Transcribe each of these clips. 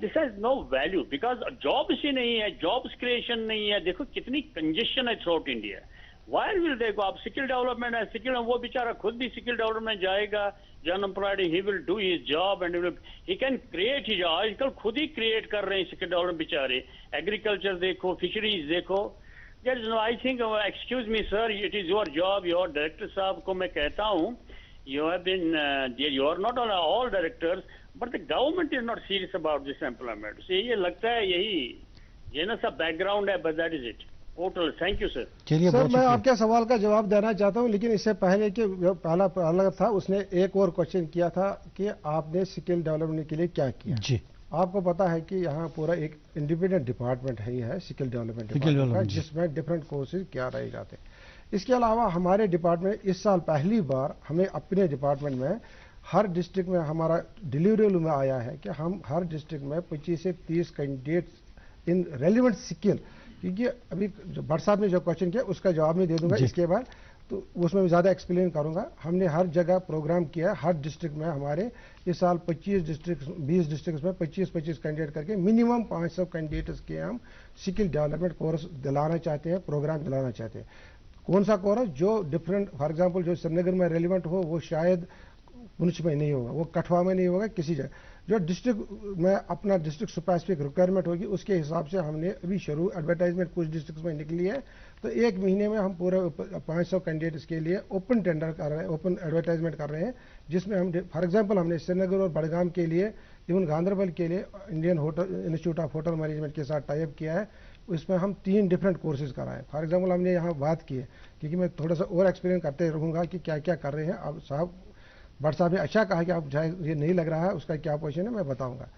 This has no value because jobs ही नहीं है, जॉब्स क्रिएशन नहीं है. देखो कितनी कंजेशन है through out India. Wire will देखो आप स्किल डेवलपमेंट है, स्किल वो बेचारा खुद भी स्किल डेवलपमेंट जाएगा, जो unemployed he will do his job and he can create his. आजकल खुद ही क्रिएट कर रहे हैं स्किल डेवलपमेंट बेचारे. एग्रीकल्चर देखो, फिशरीज देखो. There is no, I think, excuse me sir, it is your job, your director साहब को मैं कहता हूँ, you have been, you are not all directors, but the government is not serious about this employment. So ये लगता है यही ये ना सब बैकग्राउंड है, but that is it. Total. Thank you sir. चलिए सर मैं आपके सवाल का जवाब देना चाहता हूँ, लेकिन इससे पहले कि जो पहला था उसने एक और क्वेश्चन किया था कि आपने स्किल डेवलपमेंट के लिए क्या किया. जी, आपको पता है कि यहाँ पूरा एक इंडिपेंडेंट डिपार्टमेंट है स्किल डेवलपमेंट डिपार्टमेंट का, जिसमें डिफरेंट कोर्सेज क्या रहे जाते हैं. इसके अलावा हमारे डिपार्टमेंट इस साल पहली बार हमें अपने डिपार्टमेंट में हर डिस्ट्रिक्ट में हमारा डिलीवरी में आया है कि हम हर डिस्ट्रिक्ट में 25 से 30 कैंडिडेट्स इन रेलिवेंट स्किल, क्योंकि अभी भट्ट साहब ने जो क्वेश्चन किया उसका जवाब मैं दे दूंगा इसके बाद, तो उसमें मैं ज़्यादा एक्सप्लेन करूंगा. हमने हर जगह प्रोग्राम किया, हर डिस्ट्रिक्ट में हमारे इस साल 20 डिस्ट्रिक्ट में 25 कैंडिडेट करके मिनिमम 500 कैंडिडेट्स के हम स्किल डेवलपमेंट कोर्स दिलाना चाहते हैं, प्रोग्राम दिलाना चाहते हैं. कौन सा कोर्स जो डिफरेंट, फॉर एग्जाम्पल जो श्रीनगर में रेलिवेंट हो वो शायद पुंछ में नहीं होगा, वो कठुआ में नहीं होगा, किसी जगह जो डिस्ट्रिक्ट में अपना डिस्ट्रिक्ट स्पेसिफिक रिक्वायरमेंट होगी उसके हिसाब से हमने अभी शुरू एडवर्टाइजमेंट कुछ डिस्ट्रिक्ट में निकली है. तो एक महीने में हम पूरे 500 कैंडिडेट्स के लिए ओपन टेंडर कर रहे हैं, ओपन एडवर्टाइजमेंट कर रहे हैं, जिसमें हम फॉर एग्जांपल हमने श्रीनगर और बड़गाम के लिए, इवन गांधरबल के लिए Indian hotel institute of hotel management के साथ टाई अप किया है. उसमें हम 3 डिफरेंट कोर्सेज कराएं. फॉर एग्जांपल हमने यहाँ बात की है, क्योंकि मैं थोड़ा सा और एक्सप्लेन करते रहूँगा कि क्या क्या कर रहे हैं. अब साहब भट्ट साहब ने अच्छा कहा कि आप चाहे ये नहीं लग रहा है उसका क्या पोजीशन है मैं बताऊंगा.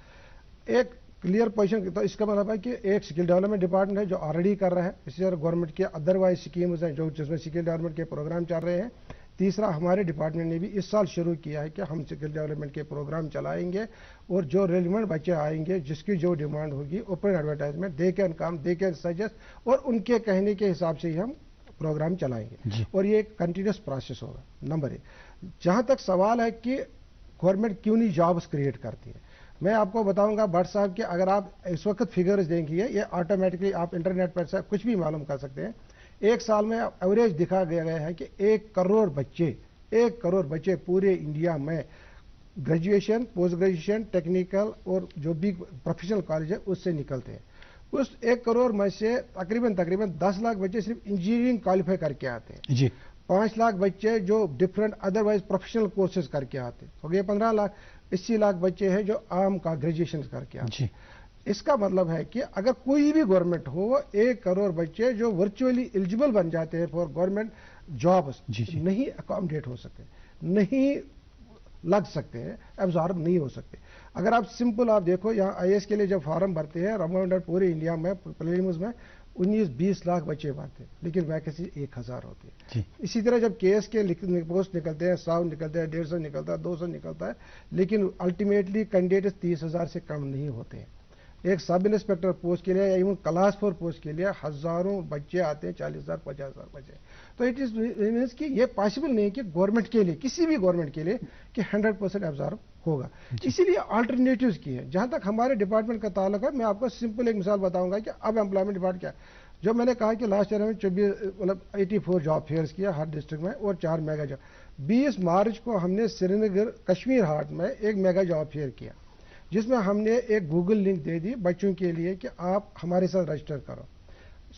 एक क्लियर पोजीशन, तो इसका मतलब है कि एक स्किल डेवलपमेंट डिपार्टमेंट है जो ऑलरेडी कर रहा है. इसी तरह गवर्नमेंट के अदरवाइज स्कीम्स हैं जो जिसमें स्किल डेवलपमेंट के प्रोग्राम चल रहे हैं. तीसरा, हमारे डिपार्टमेंट ने भी इस साल शुरू किया है कि हम स्किल डेवलपमेंट के प्रोग्राम चलाएंगे और जो रेलिवेंट बच्चे आएंगे जिसकी जो डिमांड होगी open advertisement they can come, they can suggest, और उनके कहने के हिसाब से ही हम प्रोग्राम चलाएंगे. और ये कंटिन्यूस प्रोसेस होगा. नंबर 1. जहां तक सवाल है कि गवर्नमेंट क्यों नहीं जॉब्स क्रिएट करती है, मैं आपको बताऊंगा भट्ट साहब कि अगर आप इस वक्त फिगर्स देंगे ये ऑटोमेटिकली आप इंटरनेट पर से कुछ भी मालूम कर सकते हैं. एक साल में एवरेज दिखा गया है कि 1 करोड़ बच्चे पूरे इंडिया में ग्रेजुएशन, पोस्ट ग्रेजुएशन, टेक्निकल और जो भी प्रोफेशनल कॉलेज है उससे निकलते हैं. उस 1 करोड़ में से तकरीबन 10 लाख बच्चे सिर्फ इंजीनियरिंग क्वालिफाई करके आते हैं जी. 5 लाख बच्चे जो डिफरेंट अदरवाइज प्रोफेशनल कोर्सेज करके आते हैं, हो गए 15 लाख. 80 लाख बच्चे हैं जो आम का ग्रेजुएशन करके आते हैं. इसका मतलब है कि अगर कोई भी गवर्नमेंट हो, 1 करोड़ बच्चे जो वर्चुअली एलिजिबल बन जाते हैं फॉर गवर्नमेंट जॉब्स नहीं अकोमोडेट हो सकते, नहीं लग सकते हैं, एब्जॉर्ब नहीं हो सकते. अगर आप सिंपल आप देखो यहाँ आईएएस के लिए जब फॉर्म भरते हैं राउंड पूरे इंडिया में प्रीलिम्स में 19-20 लाख बच्चे भरते हैं, लेकिन वैकेंसी 1000 होती है. इसी तरह जब केएस के पोस्ट निकलते हैं 100 निकलते हैं, 150 निकलता है, 200 निकलता है, लेकिन अल्टीमेटली कैंडिडेट 30,000 से कम नहीं होते हैं. एक सब इंस्पेक्टर पोस्ट के लिए या इवन क्लास 4 पोस्ट के लिए हजारों बच्चे आते हैं, 40,000 50,000 बच्चे. तो इट इज मीन्स कि ये पॉसिबल नहीं है कि गवर्नमेंट के लिए, किसी भी गवर्नमेंट के लिए कि 100% एब्जॉर्ब होगा. इसीलिए अल्टरनेटिव्स की है. जहां तक हमारे डिपार्टमेंट का ताल्लुक है, मैं आपको सिंपल एक मिसाल बताऊंगा कि अब एम्प्लॉयमेंट डिपार्टमेंट क्या है. जो मैंने कहा कि लास्ट ईयर में 84 जॉब फेयर्स किया हर डिस्ट्रिक्ट में और 4 मेगा जॉब. 20 मार्च को हमने श्रीनगर कश्मीर हाट में एक मेगा जॉब फेयर किया, जिसमें हमने एक गूगल लिंक दे दी बच्चों के लिए कि आप हमारे साथ रजिस्टर करो.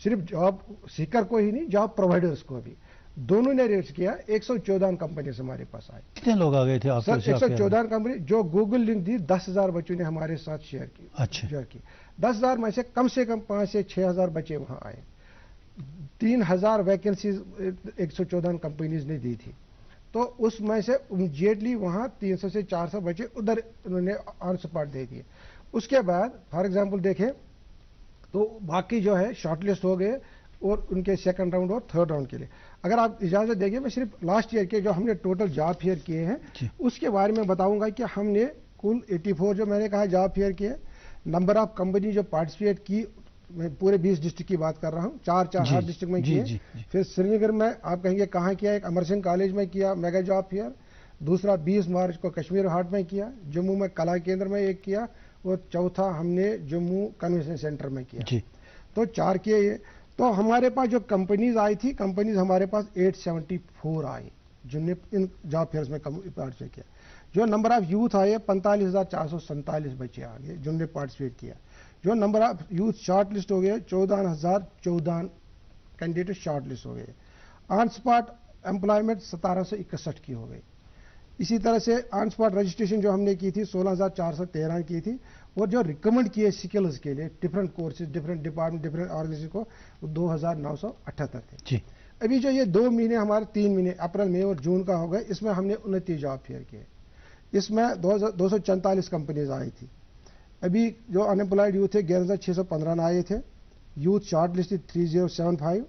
सिर्फ जॉब सीकर को ही नहीं, जॉब प्रोवाइडर्स को भी दोनों ने रजिस्टर किया. 114 कंपनी हमारे पास आई. कितने लोग आ गए थे आपके? सर 114 कंपनी जो गूगल लिंक दी, 10,000 बच्चों ने हमारे साथ शेयर की. अच्छा. 10,000 में से कम 5 से 6,000 बच्चे वहां आए. 3,000 वैकेंसीज 114 कंपनीज ने दी थी. तो उसमें से इमीडिएटली वहां 300 से 400 बच्चे उधर उन्होंने ऑन स्पॉट दे दिए. उसके बाद फॉर एग्जांपल देखें तो बाकी जो है शॉर्टलिस्ट हो गए और उनके सेकंड राउंड और थर्ड राउंड के लिए. अगर आप इजाजत देंगे मैं सिर्फ लास्ट ईयर के जो हमने टोटल जॉब फेयर किए हैं उसके बारे में बताऊंगा कि हमने कुल 84 जो मैंने कहा जॉब फेयर किए. नंबर ऑफ कंपनी जो पार्टिसिपेट की, मैं पूरे 20 डिस्ट्रिक्ट की बात कर रहा हूँ, 4 हर डिस्ट्रिक्ट में किए. फिर श्रीनगर में आप कहेंगे कहाँ किया, एक अमर सिंह कॉलेज में किया मेगा जॉब फेयर. दूसरा 20 मार्च को कश्मीर हाट में किया. जम्मू में कला केंद्र में एक किया और चौथा हमने जम्मू कन्वेंशन सेंटर में किया। तो 4 किए ये। तो हमारे पास जो कंपनीज आई थी, कंपनीज हमारे पास 874 आई जिनने इन जॉब फेयर्स में पार्टिसिपेट किया। जो नंबर ऑफ यूथ आए 45,447 बच्चे आ गए जिन्होंने पार्टिसिपेट किया। जो number of youth short list हो गए 14,014 कैंडिडेट शॉर्ट लिस्ट हो गए। ऑन स्पॉट एम्प्लॉयमेंट 1761 की हो गई। इसी तरह से ऑन स्पॉट रजिस्ट्रेशन जो हमने की थी 16,413 की थी। और जो रिकमेंड किए स्किल्स के लिए different courses, different department, different organization को 2,978 थे। अभी जो ये 2 महीने हमारे 3 महीने अप्रैल, मई और जून का हो गए, इसमें हमने 29 जॉब फेयर किए। इसमें 244 कंपनीज आई थी। अभी जो अनएम्प्लॉयड यूथ थे 11,615 आए थे। Youth short list 3075।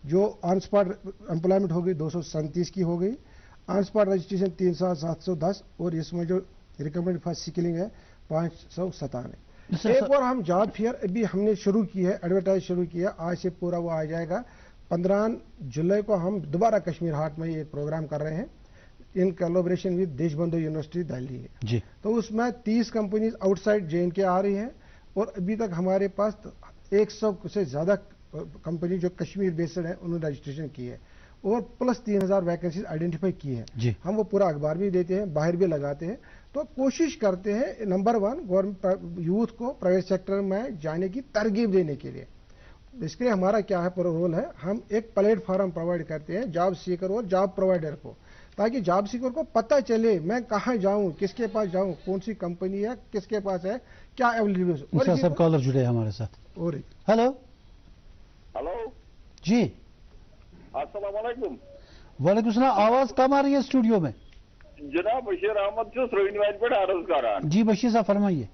जो ऑन स्पॉट एम्प्लॉयमेंट हो गई 237 की हो गई। ऑन स्पॉट रजिस्ट्रेशन 3,710 और इसमें जो रिकमेंड फॉर स्किलिंग है 597। एक और हम जॉब फेयर अभी हमने शुरू की है, एडवर्टाइज शुरू किया, आज से पूरा वो आ जाएगा। 15 जुलाई को हम दोबारा कश्मीर हाट में एक प्रोग्राम कर रहे हैं in collaboration with Deshbandhu university Delhi ji. तो उसमें 30 कंपनीज आउटसाइड JNK आ रही हैं और अभी तक हमारे पास 100 से ज्यादा कंपनी जो कश्मीर बेस्ड है उन्होंने रजिस्ट्रेशन की है और प्लस 3,000 वैकेंसीज आइडेंटिफाई की है। हम वो पूरा अखबार भी देते हैं, बाहर भी लगाते हैं। तो कोशिश करते हैं नंबर 1 गवर्नमेंट यूथ को प्राइवेट सेक्टर में जाने की तरगीब देने के लिए। इसके लिए हमारा क्या है रोल है, हम एक प्लेटफॉर्म प्रोवाइड करते हैं जॉब सीकर और जॉब प्रोवाइडर को, ताकि जॉब सीकर को पता चले मैं कहाँ जाऊं, किसके पास जाऊं, कौन सी कंपनी है, किसके पास है, क्या अवेलेबल है। सब कॉलर जुड़े हमारे साथ। और हेलो हेलो जी, अस्सलाम वालेकुम। वालेकुम सलाम। आवाज कम आ रही है स्टूडियो में। जनाब बशीर अहमद से श्रीनवाद पे अर्ज करान। जी बशीर साहब फरमाइए।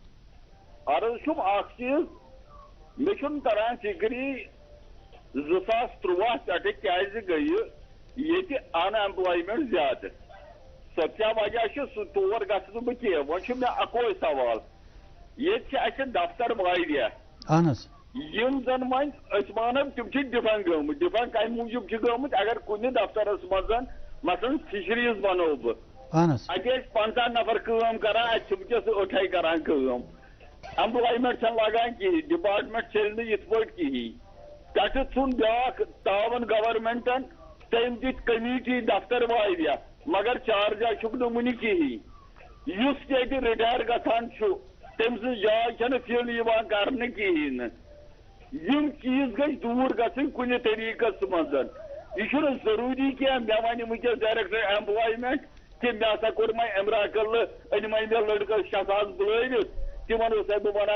अर्ज छुम अख चीज मे छुन तरह फिक्री 2013 पे क्याज गई ये अनएम्प्लॉयमेंट ज्यादा सो क्या वजह सह तौर गु बह कह वो मे अको सवाल ये दफ्तर वारिया यम जन मन वन तम डिफेंड गमत डिफेंड कम मूजूब गमत अगर कुन दफ्तरस मज मसलन फिशरीज वनो बह अत 50 नफर काम करान अत उठाई करान काम एम्प्लॉयमेंट लगान कहीं डिपार्टमेंट चल इत पे कहीं तथ थुन ब्याक तावन गवर्नमेंटन तम दित कमेटी दफ्तर वारिया मगर चार्जा वन कहीं युस रिटायर गठान तम जाय फिल कर कहीं यम चीज गई दूर गन कुन तरीकस मज यह जरूरी क्या मे वन वनस डायरेक्टर एम्प्लॉयमेंट कि मे हसा कोर एमराकल अन मे लड़कस 6,000 बुल तिमन बह वन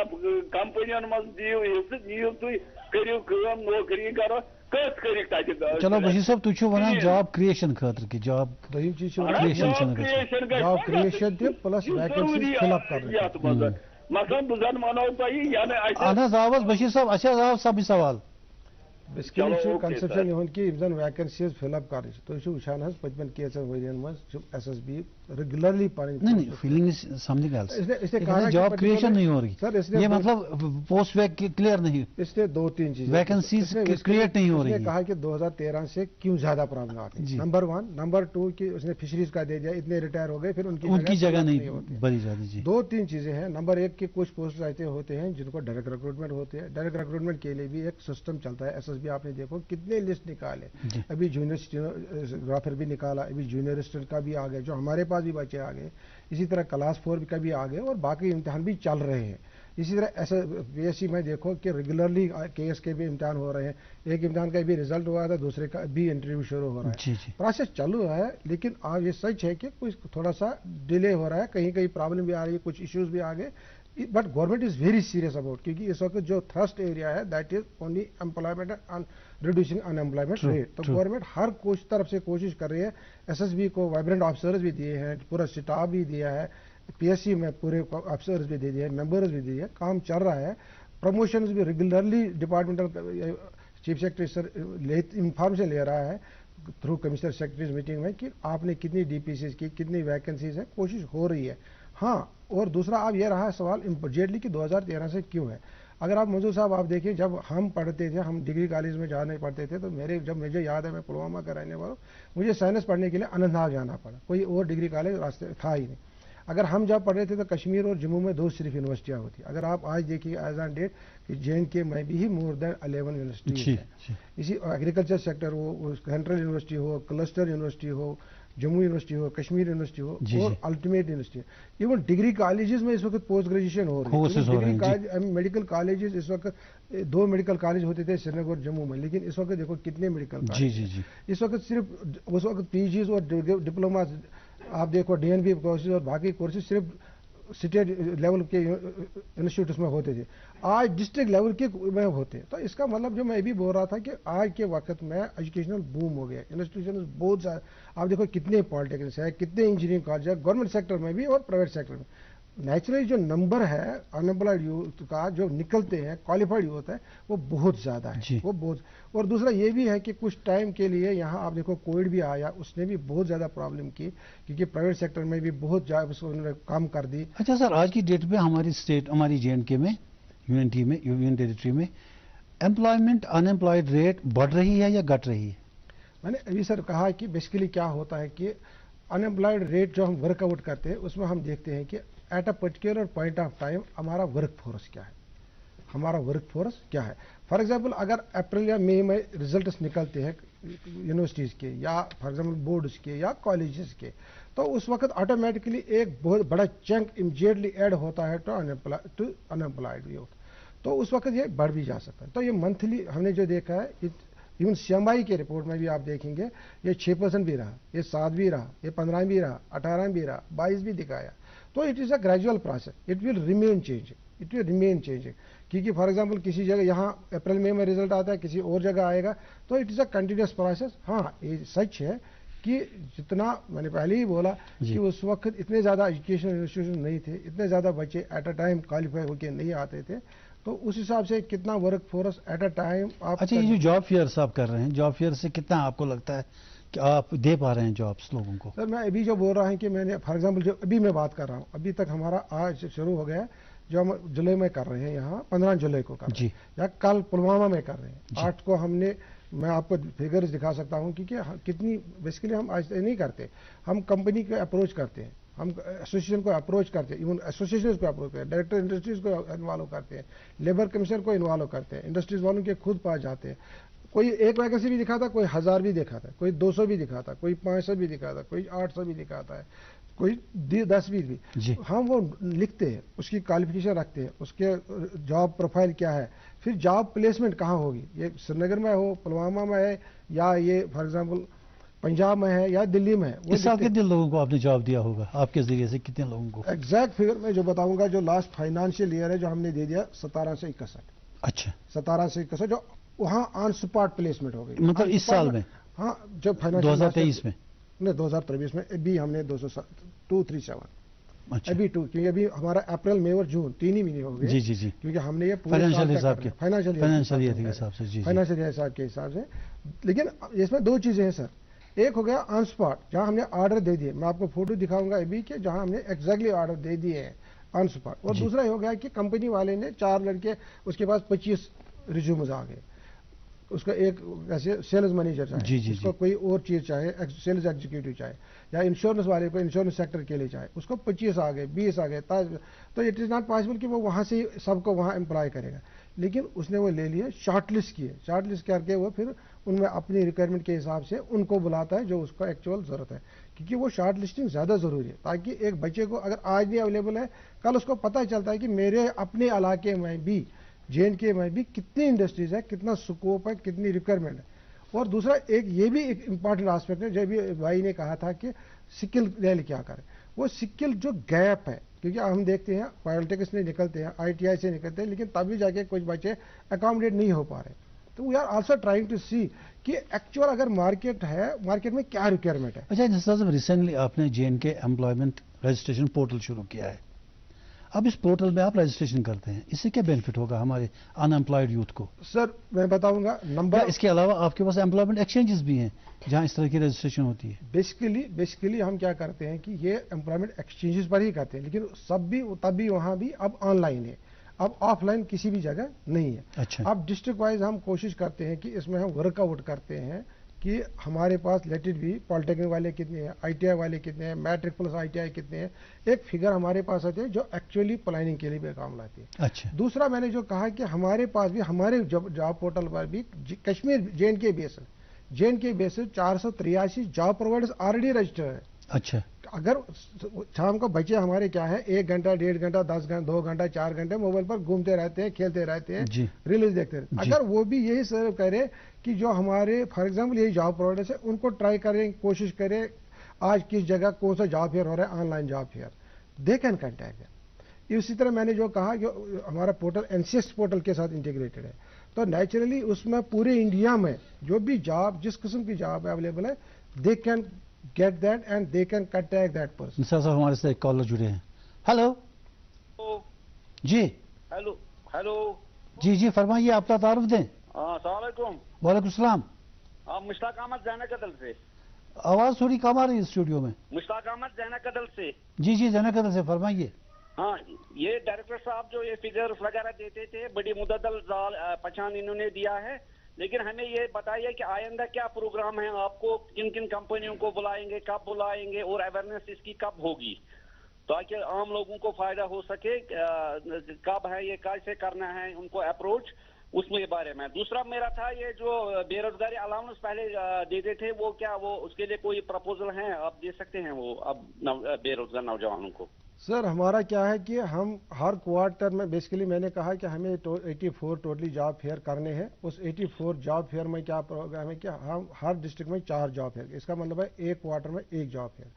कंपनियन मज दियो तुम करू काम नौकरी करो कत कर। चलो बशीर साहब तुम वन जॉब क्रिएशन खतर कि जॉब चीज job creation plus vacancy fill up कर मसलन बह जन वनो तह बशीर साहब अच्छा सभी सवाल कंसेप्शन कि जन वैकेंसीज फिल अप कर वान पचमन कैंचन वरियन मज SSB रेगुलरली जॉब क्रिएशन नहीं हो रही सर, ये मतलब पोस्ट क्लियर नहीं, इसलिए 2-3 चीजें वैकेंसीज क्रिएट नहीं हो रही। उसने कहा कि 2013 से क्यों ज्यादा प्रॉब्लम आती है, नंबर 1। नंबर 2 कि उसने फिशरीज का दे दिया, इतने रिटायर हो गए फिर उनकी जगह नहीं बड़ी जाती जी। 2-3 चीजें हैं। नंबर 1 के कुछ पोस्ट ऐसे होते हैं जिनको डायरेक्ट रिक्रूटमेंट होते हैं। डायरेक्ट रिक्रूटमेंट के लिए भी एक सिस्टम चलता है। SSB आपने देखो कितने लिस्ट निकाले, अभी जूनियर स्टेनोग्राफर भी निकाला, अभी जूनियर असिस्टेंट का भी आ गया, जो हमारे पास भी बच्चे आ गए, इसी तरह क्लास 4 का भी आ गए और बाकी इम्तिहान भी चल रहे हैं। इसी तरह PSC में देखो कि रेगुलरली KS के भी इम्तिहान हो रहे हैं। एक इम्तिहान का भी रिजल्ट हुआ था, दूसरे का भी इंटरव्यू शुरू हो रहा है। प्रोसेस चालू है, लेकिन आज ये सच है कि कुछ थोड़ा सा डिले हो रहा है, कहीं कहीं प्रॉब्लम भी आ रही है, कुछ इश्यूज भी आ गए। But government is very serious about, क्योंकि इस वक्त जो थ्रस्ट एरिया है that is only employment and reducing unemployment rate. तो गवर्नमेंट हर तरफ से कोशिश कर रही है। SSB को वाइब्रेंट ऑफिसर्स भी दिए हैं, पूरा स्टाफ भी दिया है, PSC में पूरे ऑफिसर्स भी दे दिए, मेंबर्स भी दिए, काम चल रहा है। प्रमोशंस भी regularly departmental chief secretary sir information ले रहा है थ्रू कमिश्नर सेक्रेटरीज मीटिंग में कि आपने कितनी DPCs की, कितनी वैकेंसीज है, कोशिश हो रही है। हाँ, और दूसरा अब यह रहा सवाल इमीडिएटली कि 2013 से क्यों है। अगर आप मंजूर साहब आप देखिए, जब हम पढ़ते थे, हम डिग्री कॉलेज में जाने पढ़ते थे, तो मुझे याद है, मैं पुलवामा का रहने वाला हूँ, मुझे साइंस पढ़ने के लिए अनंतनाग जाना पड़ा, कोई और डिग्री कॉलेज रास्ते था ही नहीं। اگر ہم جب پڑھ رہے تھے تو کشمیر اور جموں میں 2 صرف یونیورسٹیاں ہوتی. اگر آپ آج دیکھیے ایز آن ڈیٹ کہ JNK میں بھی مور دین 11 یونیورسٹیز ہیں. اسی ایگریکلچر سیکٹر ہو, سینٹرل یونیورسٹی ہو, کلسٹر یونیورسٹی ہو, جموں یونیورسٹی ہو, کشمیر یونیورسٹی ہو, اور ultimate university. Even degree colleges میں اس وقت پوسٹ گریجویشن ہو رہی ہے. میڈیکل کالجز اس وقت 2 میڈیکل کالج ہوتے تھے سری نگر اور جموں میں, لیکن اس وقت دیکھو کتنے میڈیکل کالج. اس وقت صرف اس وقت PGs اور ڈپلوما آپ دیکھو DNB کورسز اور باقی کورسز صرف اسٹیٹ لیول کے انسٹیٹیوٹس میں ہوتے تھے, آج ڈسٹرکٹ لیول کے میں ہوتے ہیں. تو اس کا مطلب جو میں بھی بول رہا تھا کہ آج کے وقت میں ایجوکیشنل بوم ہو گیا, انسٹیٹیوشن بہت زیادہ. آپ دیکھو کتنے پالیٹیکنکس ہے, کتنے انجینئرنگ کالج ہے گورنمنٹ سیکٹر میں بھی اور پرائیویٹ سیکٹر میں. نیچرلی جو نمبر ہے ان امپلائڈ یوتھ کا جو نکلتے ہیں کوالیفائڈ یوتھ ہے وہ بہت زیادہ ہے, وہ بہت. اور دوسرا یہ بھی ہے کہ کچھ ٹائم کے لیے یہاں آپ دیکھو کووڈ بھی آیا, اس نے بھی بہت زیادہ پرابلم کی کیونکہ پرائیویٹ سیکٹر میں بھی بہت انہوں نے کام کر دی. اچھا سر, آج کی ڈیٹ میں ہماری اسٹیٹ, ہماری JNK میں, یونین ٹیریٹری میں امپلائمنٹ ان امپلائڈ ریٹ بڑھ رہی ہے یا گھٹ رہی ہے؟ میں نے ابھی سر کہا کہ بیسیکلی کیا ہوتا ہے کہ ان امپلائڈ ریٹ جو ہم ورک آؤٹ کرتے ہیں اس میں ہم دیکھتے ہیں کہ at a particular point of time ہمارا ورک فورس کیا ہے, ہمارا ورک فورس کیا ہے. فار ایگزامپل اگر اپریل یا مئی میں ریزلٹس نکلتے ہیں یونیورسٹیز کے یا فار ایگزامپل بورڈز کے یا کالجز کے, تو اس وقت آٹومیٹکلی ایک بہت بڑا چنک امیڈیٹلی ایڈ ہوتا ہے ٹو ان امپلائڈ یوتھ. تو اس وقت یہ بڑھ بھی جا سکتا ہے. تو یہ منتھلی ہم نے جو دیکھا ہے, ایون CMI کے رپورٹ میں بھی آپ دیکھیں گے یہ 6% بھی رہا, یہ 7 بھی رہا, یہ 15 بھی رہا, 18 بھی رہا, 22 بھی دکھایا. تو it is a gradual process, it will remain changing. کیونکہ فار ایگزامپل کسی جگہ یہاں اپریل مئی میں ریزلٹ آتا ہے, کسی اور جگہ آئے گا, تو it is a continuous process. ہاں یہ سچ ہے کہ جتنا میں نے پہلے ہی بولا کہ اس وقت اتنے زیادہ ایجوکیشن انسٹیٹیوشن نہیں تھے, اتنے زیادہ بچے ایٹ اے ٹائم کوالیفائی ہو کے نہیں آتے تھے, تو اس حساب سے کتنا workforce at a time آپ. اچھا, یہ جو جاب فیئرس آپ کر رہے ہیں, جاب فیئر سے کتنا آپ کو لگتا ہے کہ آپ دے پا رہے ہیں جابس لوگوں کو؟ سر میں ابھی جو بول رہا ہوں کہ میں نے فار ایگزامپل جو ابھی میں بات کر رہا ہوں, ابھی تک ہمارا آج شروع ہو گیا ہے, جو ہم جولائی میں کر رہے ہیں, یہاں 15 جولائی کو کر رہے ہیں, یا کل پلوامہ میں کر رہے ہیں, 8 کو ہم نے, میں آپ کو فگرز دکھا سکتا ہوں کیونکہ کتنی بیسیکلی ہم آج نہیں کرتے, ہم کمپنی کو اپروچ کرتے ہیں, ہم ایسوسیشن کو اپروچ کرتے ہیں, ایون ایسوسیشن کو اپروچ کرتے ہیں, ڈائریکٹر انڈسٹریز کو انوالو کرتے ہیں, لیبر کمیشن کو انوالو کرتے ہیں, انڈسٹریز والوں کے خود پاس جاتے ہیں. کوئی ایک ویکینسی بھی دکھاتا, کوئی 1000 بھی دکھاتا ہے, کوئی 200 بھی دکھاتا, کوئی 500 بھی دکھاتا, کوئی 800 بھی دکھاتا ہے, کوئی 10 بھی. ہم وہ لکھتے ہیں, اس کی کوالیفیکیشن رکھتے ہیں, اس کے جاب پروفائل کیا ہے, پھر جاب پلیسمنٹ کہاں ہوگی, یہ سری نگر میں ہو, پلوامہ میں ہے, یا یہ فار ایگزامپل پنجاب میں ہے یا دلی میں ہے. اس سال کتنے لوگوں کو آپ نے جاب دیا ہوگا, آپ کے ذریعے سے کتنے لوگوں کو؟ ایگزیکٹ فگر میں جو بتاؤں گا, جو لاسٹ فائنانشیل ایئر ہے جو ہم نے دے دیا 1761. اچھا, 1761 جو وہاں آن اسپاٹ پلیسمنٹ ہو گئی. مطلب اس سال میں؟ ہاں, جب فائنانشیل 2023 میں نہیں, 2023 میں ابھی ہم نے 237. اچھا, ابھی کیونکہ ابھی ہمارا اپریل مئی اور جون 3 ہی مہینے ہو گئے. جی کیونکہ ہم نے یہ فائنانشیل حساب کے حساب کے حساب سے. لیکن اس میں 2 چیزیں ہیں سر. ایک ہو گیا آن اسپاٹ, جہاں ہم نے آرڈر دے دیے, میں آپ کو فوٹو دکھاؤں گا ابھی کہ جہاں ہم نے ایگزیکٹلی آرڈر دے دیے ہیں آن اسپاٹ. اور دوسرا یہ ہو گیا کہ کمپنی والے نے 4 لڑکے, اس کے پاس 25 ریزیومز آ گئے, اس کا ایک ایسے سیلز مینیجر چاہے, اس کو کوئی اور چیز چاہے, سیلز ایگزیکٹو چاہے, یا انشورنس والے کو انشورنس سیکٹر کے لیے چاہے, اس کو 25 آ گئے, 20 آ گئے. تو اٹ از ناٹ پاسبل کہ وہ وہاں سے سب کو وہاں امپلائی کرے گا. لیکن اس نے وہ لے لیے, شارٹ لسٹ کیے, شارٹ لسٹ کر کے وہ پھر ان میں اپنی ریکوائرمنٹ کے حساب سے ان کو بلاتا ہے جو اس کو ایکچوئل ضرورت ہے. کیونکہ وہ شارٹ لسٹنگ زیادہ ضروری ہے, تاکہ ایک بچے کو اگر آج نہیں اویلیبل ہے, کل اس کو پتہ چلتا ہے کہ میرے اپنے علاقے میں بھی JNK میں بھی کتنی انڈسٹریز ہے, کتنا سکوپ ہے, کتنی ریکوائرمنٹ ہے. اور دوسرا ایک یہ بھی ایک امپارٹنٹ آسپیکٹ ہے, جو بھی بھائی نے کہا تھا کہ سکل ریل کیا کرے. وہ سکل جو گیپ ہے, کیونکہ ہم دیکھتے ہیں پالیٹیکس سے نکلتے ہیں, ITI سے نکلتے ہیں, لیکن تبھی جا کے کچھ بچے اکاموڈیٹ نہیں ہو پا رہے. تو we are also trying to see کہ ایکچوئل اگر مارکیٹ ہے, مارکیٹ میں کیا ریکوائرمنٹ ہے. اچھا, جس طرح سے ریسنٹلی آپ نے JNK امپلائمنٹ رجسٹریشن پورٹل شروع کیا ہے, اب اس پورٹل میں آپ رجسٹریشن کرتے ہیں, اس سے کیا بینیفٹ ہوگا ہمارے ان امپلائڈ یوتھ کو؟ سر میں بتاؤں گا نمبر. اس کے علاوہ آپ کے پاس امپلائمنٹ ایکسچینجز بھی ہیں جہاں اس طرح کی رجسٹریشن ہوتی ہے؟ بیسیکلی ہم کیا کرتے ہیں کہ یہ امپلائمنٹ ایکسچینجز پر ہی کرتے ہیں, لیکن تب بھی وہاں بھی اب آن لائن ہے, اب آف لائن کسی بھی جگہ نہیں ہے. اچھا, اب ڈسٹرکٹ وائز ہم کوشش کرتے ہیں کہ اس میں ہم ورک آؤٹ کرتے ہیں کہ ہمارے پاس لیٹ اٹ بی پالیٹیکنک والے کتنے ہیں, آئی ٹی آئی والے کتنے ہیں, matric plus I T I کتنے ہیں, ایک فگر ہمارے پاس آتے ہیں جو ایکچولی پلاننگ کے لیے بھی کام لاتی ہے. اچھا, دوسرا میں نے جو کہا کہ ہمارے پاس بھی ہمارے جاب پورٹل پر بھی کشمیر جے اینڈ کے basis 483 job providers already register ہے. اچھا, اگر شام کو بچے ہمارے کیا ہے 1 گھنٹہ 1.5 گھنٹہ 10 گھنٹہ 2 گھنٹہ 4 گھنٹے موبائل پر گھومتے رہتے ہیں, کھیلتے رہتے ہیں, جی, ریلیز دیکھتے رہتے ہیں. اگر وہ بھی یہی سرو کرے کہ جو ہمارے فار ایگزامپل یہی جاب پرووائڈرس ہے ان کو ٹرائی کریں, کوشش کریں آج کس جگہ کون سا جاب فیئر ہو رہا ہے, online job fair, they can contact. اسی طرح میں نے جو کہا جو ہمارا پورٹل NCS پورٹل کے ساتھ انٹیگریٹڈ ہے, تو نیچرلی اس میں پورے انڈیا میں جو بھی جاب جس قسم کی جاب اویلیبل ہے they can get that and they can contact that person. نثار صاحب ہمارے سے ایک کالر جڑے ہیں. ہیلو جی, ہیلو جی جی فرمائیے, آپ کا تعارف دیں. السلام علیکم. وعلیکم السلام. آپ مشتاق احمد زینہ قدل سے. آواز تھوڑی کم آ رہی ہے اسٹوڈیو میں. مشتاق احمد زینہ قدل سے. جی جی زینہ قدل سے فرمائیے. ہاں, یہ ڈائریکٹر صاحب جو یہ فگرز وغیرہ دیتے تھے بڑی مددل پہچان انہوں نے دیا ہے, لیکن ہمیں یہ بتائیے کہ آئندہ کیا پروگرام ہے, آپ کو کن کن کمپنیوں کو بلائیں گے, کب بلائیں گے, اور اویئرنیس اس کی کب ہوگی تاکہ عام لوگوں کو فائدہ ہو سکے, کب ہے یہ, کیسے کرنا ہے ان کو اپروچ, اس میں بارے میں. دوسرا میرا تھا یہ جو بے روزگاری الاؤنس پہلے دیتے تھے وہ کیا وہ اس کے لیے کوئی پرپوزل ہیں آپ دے سکتے ہیں وہ اب بے روزگار نوجوانوں کو؟ سر ہمارا کیا ہے کہ ہم ہر کوارٹر میں بیسیکلی میں نے کہا کہ ہمیں 84 ٹوٹلی جاب فیئر کرنے ہیں. اس 84 جاب فیئر میں کیا پروگرام ہے کہ ہم ہر ڈسٹرکٹ میں 4 جاب فیئر, اس کا مطلب ہے ایک کوارٹر میں 1 جاب فیئر.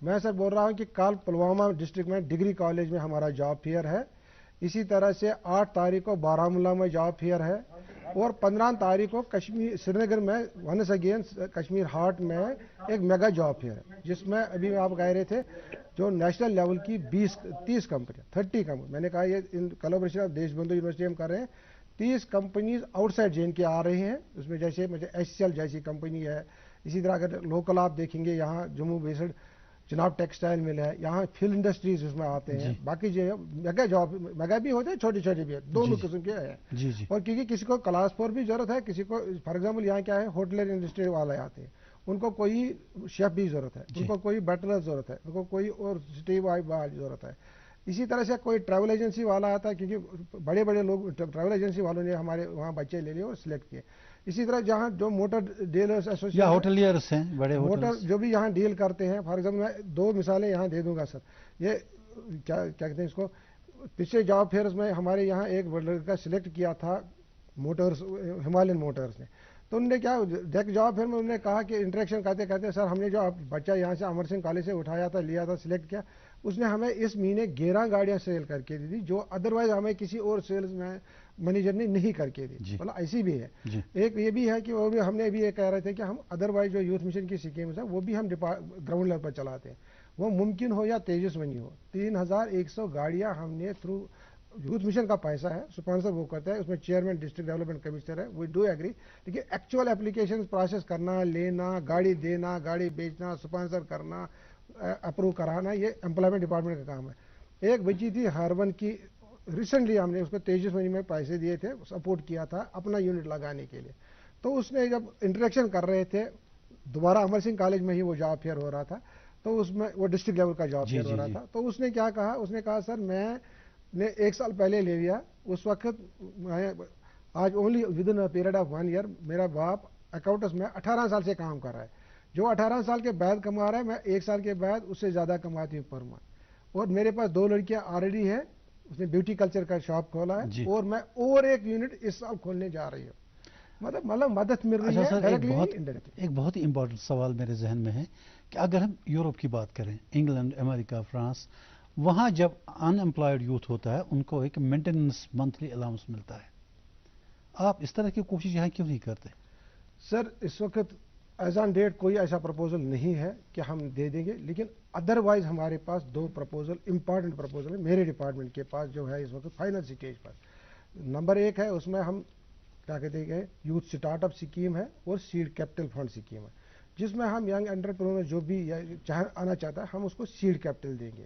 میں سر بول رہا ہوں کہ کل پلوامہ ڈسٹرکٹ میں ڈگری کالج میں ہمارا جاب فیئر ہے. اسی طرح سے 8 تاریخ کو بارہمولہ میں جاب فیئر ہے, اور 15 تاریخ کو کشمیر سری نگر میں ونس اگین کشمیر ہارٹ میں ایک میگا جاب فیئر ہے, جس میں ابھی آپ کہہ رہے تھے جو نیشنل لیول کی 30 کمپنی 30 کمپنی, میں نے کہا یہ ان کولابریشن آف دیش بندھو یونیورسٹی ہم کر رہے ہیں. 30 companies out side J and کے آ رہی ہیں, اس میں جیسے مجھے HCL جیسی کمپنی ہے. اسی طرح اگر لوکل آپ دیکھیں گے یہاں جموں بیسڈ جناب ٹیکسٹائل مل ہے, یہاں فل انڈسٹریز اس میں آتے ہیں. باقی جو میگا جاب میگا بھی ہوتے ہیں, چھوٹے چھوٹے بھی ہیں, دونوں قسم کے ہیں. اور کیونکہ کسی کو کلاس 4 بھی ضرورت ہے, کسی کو فار ایگزامپل یہاں کیا ہے ہوٹل انڈسٹری والے آتے ہیں, ان کو کوئی شیف بھی ضرورت ہے, ان کو کوئی بٹلر ضرورت ہے, ان کو کوئی اور سٹی والی ضرورت ہے. اسی طرح سے کوئی ٹریول ایجنسی والا آتا ہے, کیونکہ بڑے بڑے لوگ ٹریول ایجنسی والوں نے ہمارے وہاں بچے لے لیے اور سلیکٹ کیے. اسی طرح جہاں جو موٹر ڈیلرز ایسوسیشن یا ہوٹلیئرس ہیں, بڑے موٹر جو بھی یہاں ڈیل کرتے ہیں, فار ایگزامپل میں 2 مثالیں یہاں دے دوں گا سر. یہ کیا کہتے ہیں اس کو, پچھلے جاب فیئرز میں ہمارے یہاں ایک لڑکا سلیکٹ کیا تھا موٹرز, ہمالین موٹرز نے. تو انہوں نے کیا جاب فیئر میں انہوں نے کہا کہ انٹریکشن کرتے کرتے سر ہم نے جو بچہ یہاں سے امر سنگھ کالج سے اٹھایا تھا, لیا تھا, سلیکٹ کیا, اس نے ہمیں اس مہینے 11 گاڑیاں سیل کر کے دی تھی جو ادروائز ہمیں کسی اور سیلز میں مینیجر نے نہیں کر کے دی. مطلب ایسی بھی ہے. ایک یہ بھی ہے کہ وہ بھی ہم نے بھی یہ کہہ رہے تھے کہ ہم ادروائز جو یوتھ مشن کی اسکیمز ہیں وہ بھی ہم گراؤنڈ لیول پر چلاتے ہیں, وہ ممکن ہو یا تیجسونی ہو. 3100 گاڑیاں ہم نے تھرو یوتھ مشن کا پیسہ ہے, اسپانسر وہ کرتا ہے, اس میں چیئرمین ڈسٹرکٹ ڈیولپمنٹ کمشنر ہے, وی ڈو ایگری. لیکن ایکچوئل اپلیکیشن پروسیس کرنا, لینا, گاڑی دینا, گاڑی بیچنا, اسپانسر کرنا, اپروو کرانا, یہ امپلائمنٹ ڈپارٹمنٹ کا کام ہے. ایک بچی تھی ہربن کی, ریسنٹلی ہم نے اس کو تیجسونی میں پیسے دیے تھے, سپورٹ کیا تھا اپنا یونٹ لگانے کے لیے. تو اس نے جب انٹریکشن کر رہے تھے, دوبارہ امر سنگھ کالج میں ہی وہ جاب فیئر ہو رہا تھا, تو اس میں وہ ڈسٹرکٹ لیول کا جاب فیئر ہو رہا تھا. تو اس نے کیا کہا, اس نے کہا سر میں نے 1 سال پہلے لے لیا, اس وقت آج only within period of 1 year میرا باپ اکاؤنٹس میں 18 سال سے کام کر رہا ہے, جو 18 سال کے بعد کما رہا ہے میں 1 سال کے بعد اس سے زیادہ کماتی ہوں پر منتھ. اور میرے پاس 2 لڑکیاں آلریڈی ہیں, اس نے بیوٹی کلچر کا شاپ کھولا ہے, اور میں اور ایک یونٹ اس سال کھولنے جا رہی ہوں. مطلب مدد مل رہی ہے. ایک بہت ہی امپورٹنٹ سوال میرے ذہن میں ہے کہ اگر ہم یورپ کی بات کریں, انگلینڈ, امریکہ, فرانس, وہاں جب ان امپلائڈ یوتھ ہوتا ہے ان کو ایک مینٹیننس منتھلی الاؤنس ملتا ہے. آپ اس طرح کی کوشش یہاں کیوں نہیں کرتے؟ سر اس وقت ایز آن ڈیٹ کوئی ایسا پرپوزل نہیں ہے کہ ہم دے دیں گے, لیکن ادروائز ہمارے پاس 2 پرپوزل امپارٹنٹ پرپوزل ہیں میرے ڈپارٹمنٹ کے پاس جو ہے اس وقت فائنل سٹیج پر. نمبر 1 ہے, اس میں ہم کیا کہتے ہیں یوتھ سٹارٹ اپ اسکیم ہے اور سیڈ کیپٹل فنڈ اسکیم ہے, جس میں ہم ینگ انٹرپرینور جو بھی آنا چاہتا ہے ہم اس کو سیڈ کیپٹل دیں گے.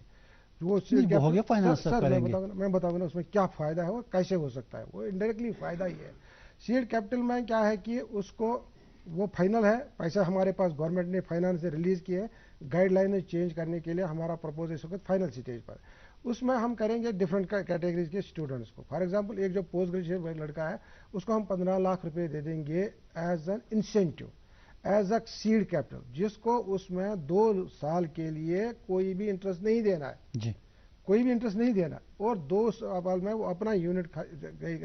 وہ ہو گیا فائنانس کریں گے. میں بتاؤں گا اس میں کیا فائدہ ہے اور کیسے ہو سکتا ہے. وہ انڈائریکٹلی فائدہ ہی ہے. سیڈ کیپٹل میں کیا ہے کہ اس کو वो फाइनल है, पैसा हमारे पास गवर्नमेंट ने फाइनेंस से रिलीज किए हैं, गाइडलाइन चेंज करने के लिए हमारा प्रपोजल इस वक्त फाइनल स्टेज पर। उसमें हम करेंगे डिफरेंट कैटेगरीज के स्टूडेंट्स को। फॉर एग्जांपल एक जो पोस्ट ग्रेजुएट लड़का है उसको हम 15 लाख रुपए दे देंगे as an incentive, as a seed capital, जिसको उसमें 2 साल के लिए कोई भी इंटरेस्ट नहीं देना है जी, कोई भी इंटरेस्ट नहीं देना, और 2 साल में वो अपना यूनिट